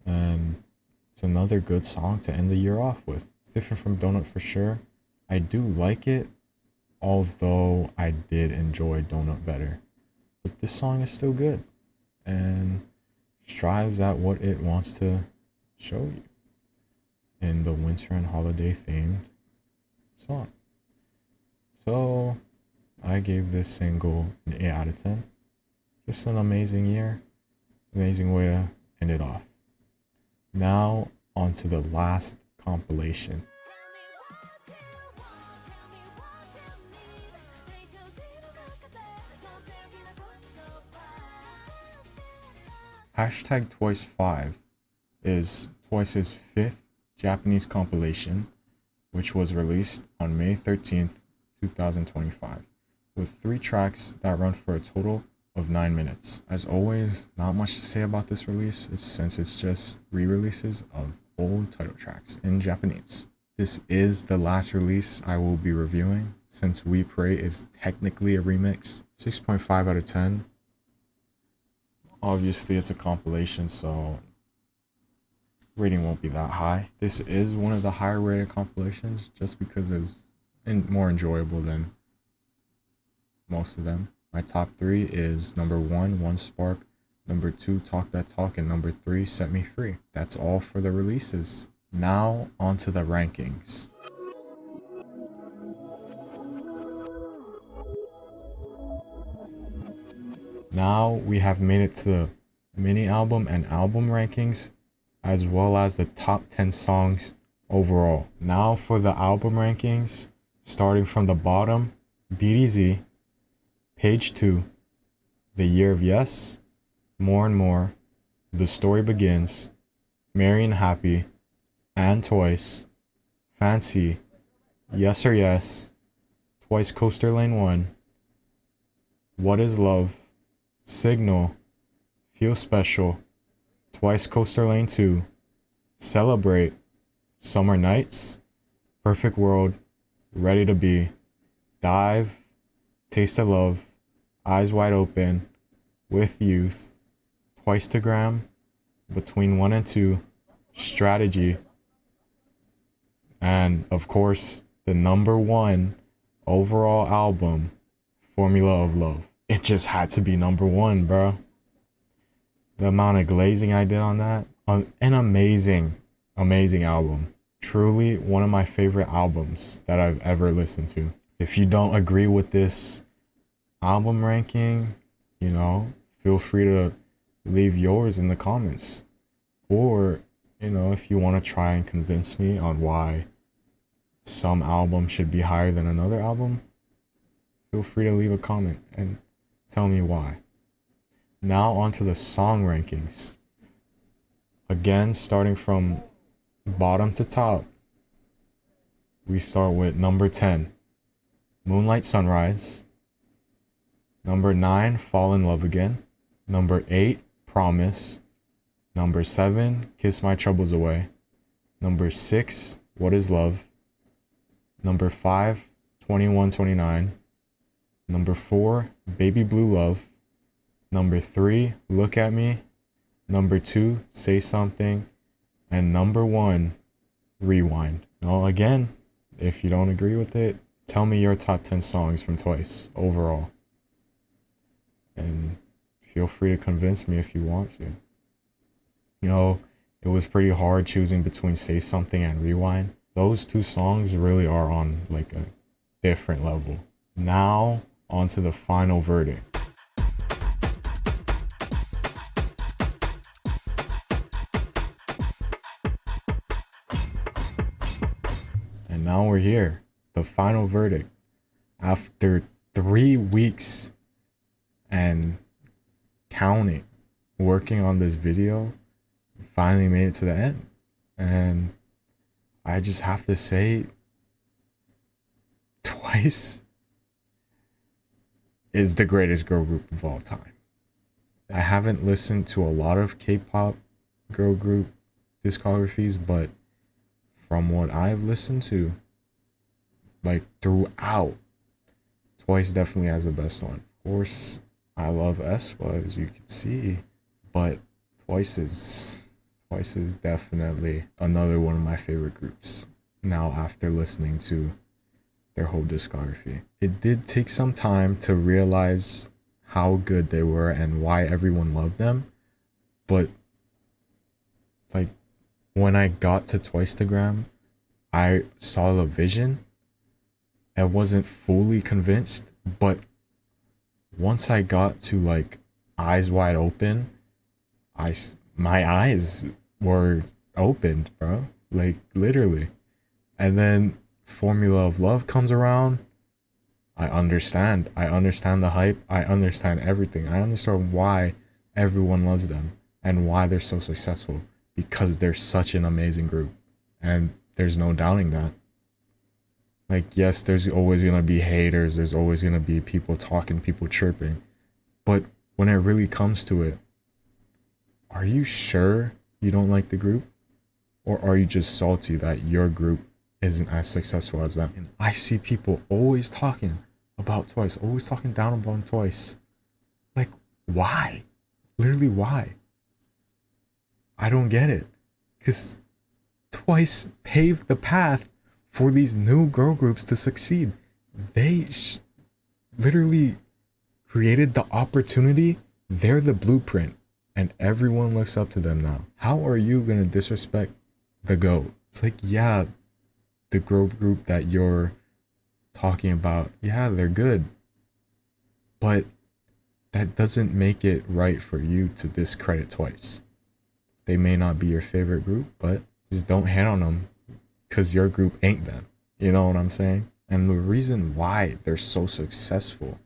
[SPEAKER 1] and It's another good song to end the year off with. It's different from Doughnut for sure. I do like it, although I did enjoy Doughnut better. But this song is still good and strives at what it wants to show you in the winter and holiday themed song. So I gave this single an 8 out of 10. Just an amazing year, amazing way to end it off. Now on to the last compilation. Hashtag Twice5 is Twice's 5th Japanese compilation, which was released on May 13th, 2025, with 3 tracks that run for a total of 9 minutes. As always, not much to say about this release since it's just re-releases of old title tracks in Japanese. This is the last release I will be reviewing, since We Pray is technically a remix. 6.5 out of 10. Obviously, it's a compilation, so rating won't be that high. This is one of the higher rated compilations just because it's more enjoyable than most of them. My top 3 is number 1, One Spark, number 2, Talk That Talk, and number 3, Set Me Free. That's all for the releases. Now, onto the rankings. Now we have made it to the mini album and album rankings, as well as the top 10 songs overall. Now for the album rankings, starting from the bottom, BDZ, Page 2, The Year of Yes, More and More, The Story Begins, Merry and Happy, and Twice, Fancy, Yes or Yes, Twicecoaster Lane 1, What Is Love, Signal, Feel Special, Twicecoaster Lane 2, Celebrate, Summer Nights, Perfect World, Ready to Be, Dive, Taste of Love, Eyes Wide Open, With Youth, Twicetagram, Between 1 and 2, Strategy, and of course, the number 1 overall album, Formula of Love. It just had to be number 1, bro. The amount of glazing I did on that, an amazing album. Truly one of my favorite albums that I've ever listened to. If you don't agree with this album ranking, feel free to leave yours in the comments. Or, if you want to try and convince me on why some album should be higher than another album, feel free to leave a comment and tell me why. Now onto the song rankings. Again, starting from bottom to top, we start with number 10, Moonlight Sunrise. Number 9, Fall in Love Again. Number 8, Promise. Number 7, Kiss My Troubles Away. Number 6, What Is Love. Number 5, 2129. Number 4, Baby Blue Love. Number 3, Look at Me. Number 2, Say Something. And number 1, Rewind. Now again, if you don't agree with it, tell me your top 10 songs from Twice overall. And feel free to convince me if you want to. It was pretty hard choosing between Say Something and Rewind. Those 2 songs really are on like a different level. Now, onto the final verdict. And now we're here. The final verdict. After 3 weeks and counting, working on this video, finally made it to the end. And I just have to say, Twice is the greatest girl group of all time. I haven't listened to a lot of K-pop girl group discographies, but from what I've listened to, like throughout, Twice definitely has the best one. Of course, I love aespa, as you can see, but Twice is Twice is definitely another one of my favorite groups now after listening to their whole discography. It did take some time to realize how good they were and why everyone loved them, but like when I got to Twicetagram, I saw the vision. I wasn't fully convinced, but once I got to like Eyes Wide Open, my eyes were opened, bro. Like literally. And then Formula of Love comes around. I understand. I understand the hype. I understand everything. I understand why everyone loves them and why they're so successful, because they're such an amazing group. And there's no doubting that. Like, yes, there's always going to be haters. There's always going to be people talking, people chirping. But when it really comes to it, are you sure you don't like the group? Or are you just salty that your group isn't as successful as them? And I see people always talking about Twice, always talking down about Twice. Like, why? Literally, why? I don't get it. Because Twice paved the path for these new girl groups to succeed. They literally created the opportunity. They're the blueprint. And everyone looks up to them now. How are you going to disrespect the GOAT? It's like, yeah, the girl group that you're talking about, yeah, they're good. But that doesn't make it right for you to discredit Twice. They may not be your favorite group, but just don't hate on them because your group ain't them. You know what I'm saying? And the reason why they're so successful,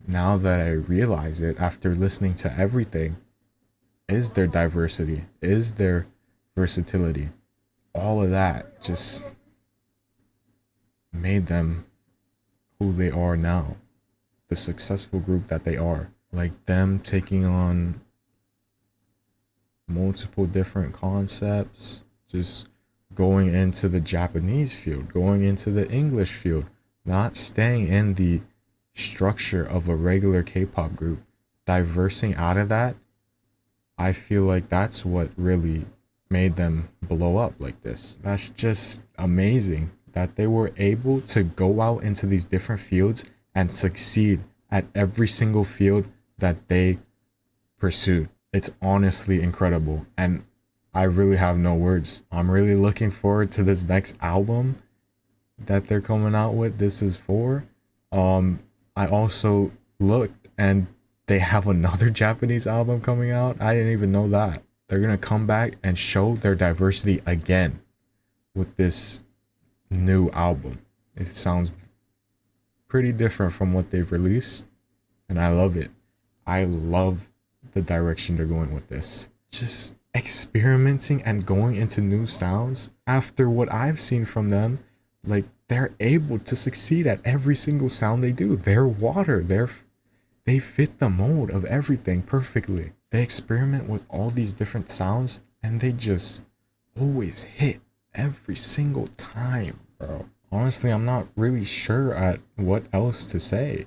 [SPEAKER 1] now that I realize it after listening to everything, is their diversity, is their versatility. All of that just made them who they are now, the successful group that they are. Like them taking on multiple different concepts, just going into the Japanese field, going into the English field, not staying in the structure of a regular K-pop group, diversing out of that. I feel like that's what really made them blow up like this. That's just amazing that they were able to go out into these different fields and succeed at every single field that they pursued. It's honestly incredible, and I really have no words. I'm really looking forward to this next album that they're coming out with. This is 4. I also looked and they have another Japanese album coming out. I didn't even know that. They're gonna come back and show their diversity again with this new album. It sounds pretty different from what they've released, and I love it. I love the direction they're going with this. Just experimenting and going into new sounds. After what I've seen from them, like, they're able to succeed at every single sound they do. They're water. They fit the mold of everything perfectly. They experiment with all these different sounds and they just always hit every single time, bro. Honestly, I'm not really sure at what else to say.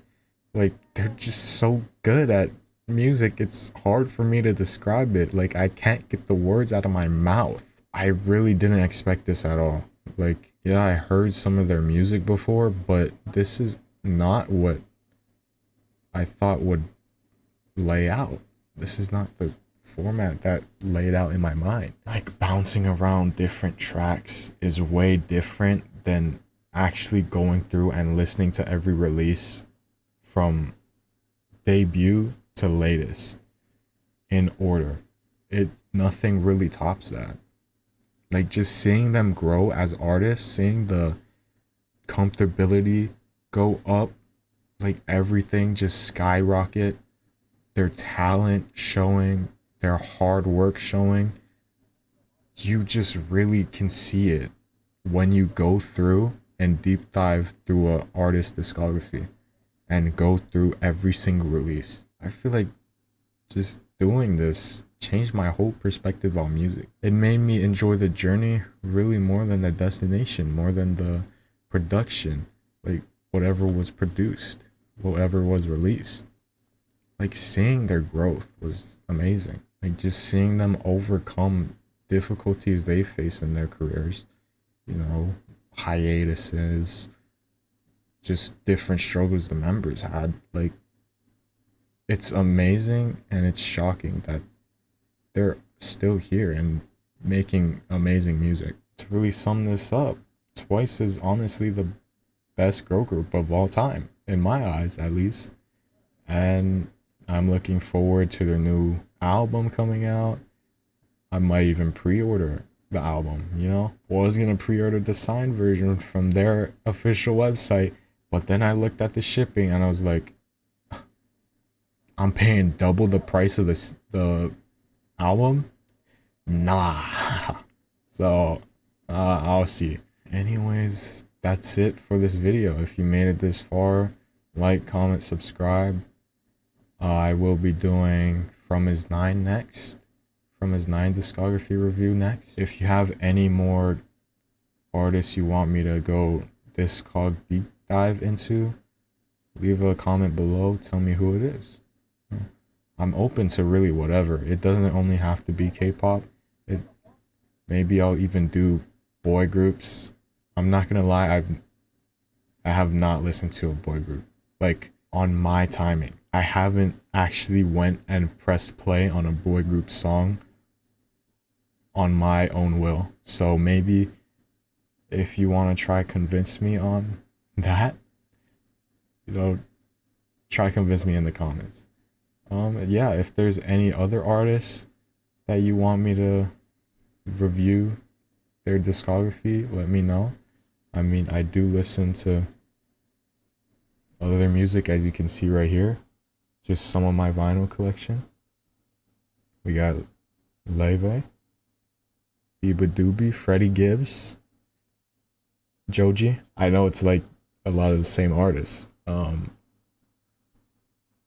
[SPEAKER 1] Like, they're just so good at music. It's hard for me to describe it. Like, I can't get the words out of my mouth. I really didn't expect this at all. Like, yeah, I heard some of their music before, but this is not what I thought would lay out. This is not the format that laid out in my mind. Like, bouncing around different tracks is way different than actually going through and listening to every release from debut to latest in order. Nothing really tops that. Like, just seeing them grow as artists, seeing the comfortability go up, like everything just skyrocket, their talent showing, their hard work showing. You just really can see it when you go through and deep dive through an artist discography and go through every single release. I feel like just doing this changed my whole perspective on music. It made me enjoy the journey really more than the destination, more than the production, like whatever was produced, whatever was released. Like, seeing their growth was amazing. Like, just seeing them overcome difficulties they faced in their careers, you know, hiatuses, just different struggles the members had. Like, it's amazing and it's shocking that they're still here and making amazing music. To really sum this up, Twice is honestly the best girl group of all time, in my eyes at least. And I'm looking forward to their new album coming out. I might even pre-order the album, you know? Well, I was gonna pre-order the signed version from their official website, but then I looked at the shipping and I was like, I'm paying double the price of the album? Nah. So, I'll see. Anyways, that's it for this video. If you made it this far, like, comment, subscribe. I will be doing From His 9 next. From His 9 discography review next. If you have any more artists you want me to go discog deep dive into, leave a comment below. Tell me who it is. I'm open to really whatever. It doesn't only have to be K-pop. Maybe I'll even do boy groups. I'm not gonna lie, I have not listened to a boy group. Like, on my timing. I haven't actually went and pressed play on a boy group song on my own will. So maybe if you want to try convince me on that, you know, try convince me in the comments. Yeah, if there's any other artists that you want me to review their discography, let me know. I mean, I do listen to other music, as you can see right here. Just some of my vinyl collection. We got Leve, Biba Doobie, Freddie Gibbs, Joji. I know it's like a lot of the same artists.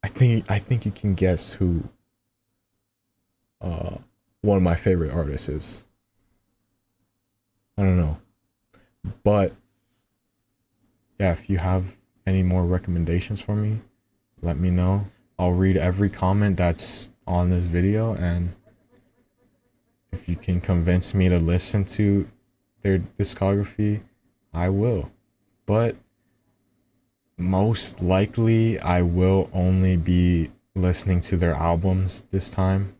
[SPEAKER 1] I think you can guess who one of my favorite artists is. I don't know. But yeah, if you have any more recommendations for me, let me know. I'll read every comment that's on this video, and if you can convince me to listen to their discography, I will. But most likely I will only be listening to their albums this time,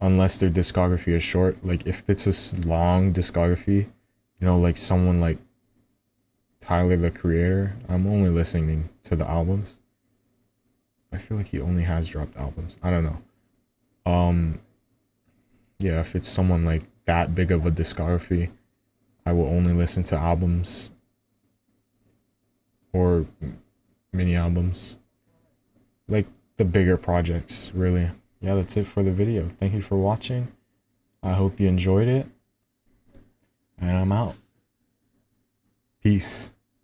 [SPEAKER 1] unless their discography is short. Like, if it's a long discography, you know, like someone like Tyler the Creator, I'm only listening to the albums. I feel like he only has dropped albums. I don't know. Yeah, if it's someone like that big of a discography, I will only listen to albums or mini albums, like the bigger projects, really. Yeah, that's it for the video. Thank you for watching. I hope you enjoyed it, and I'm out. Peace.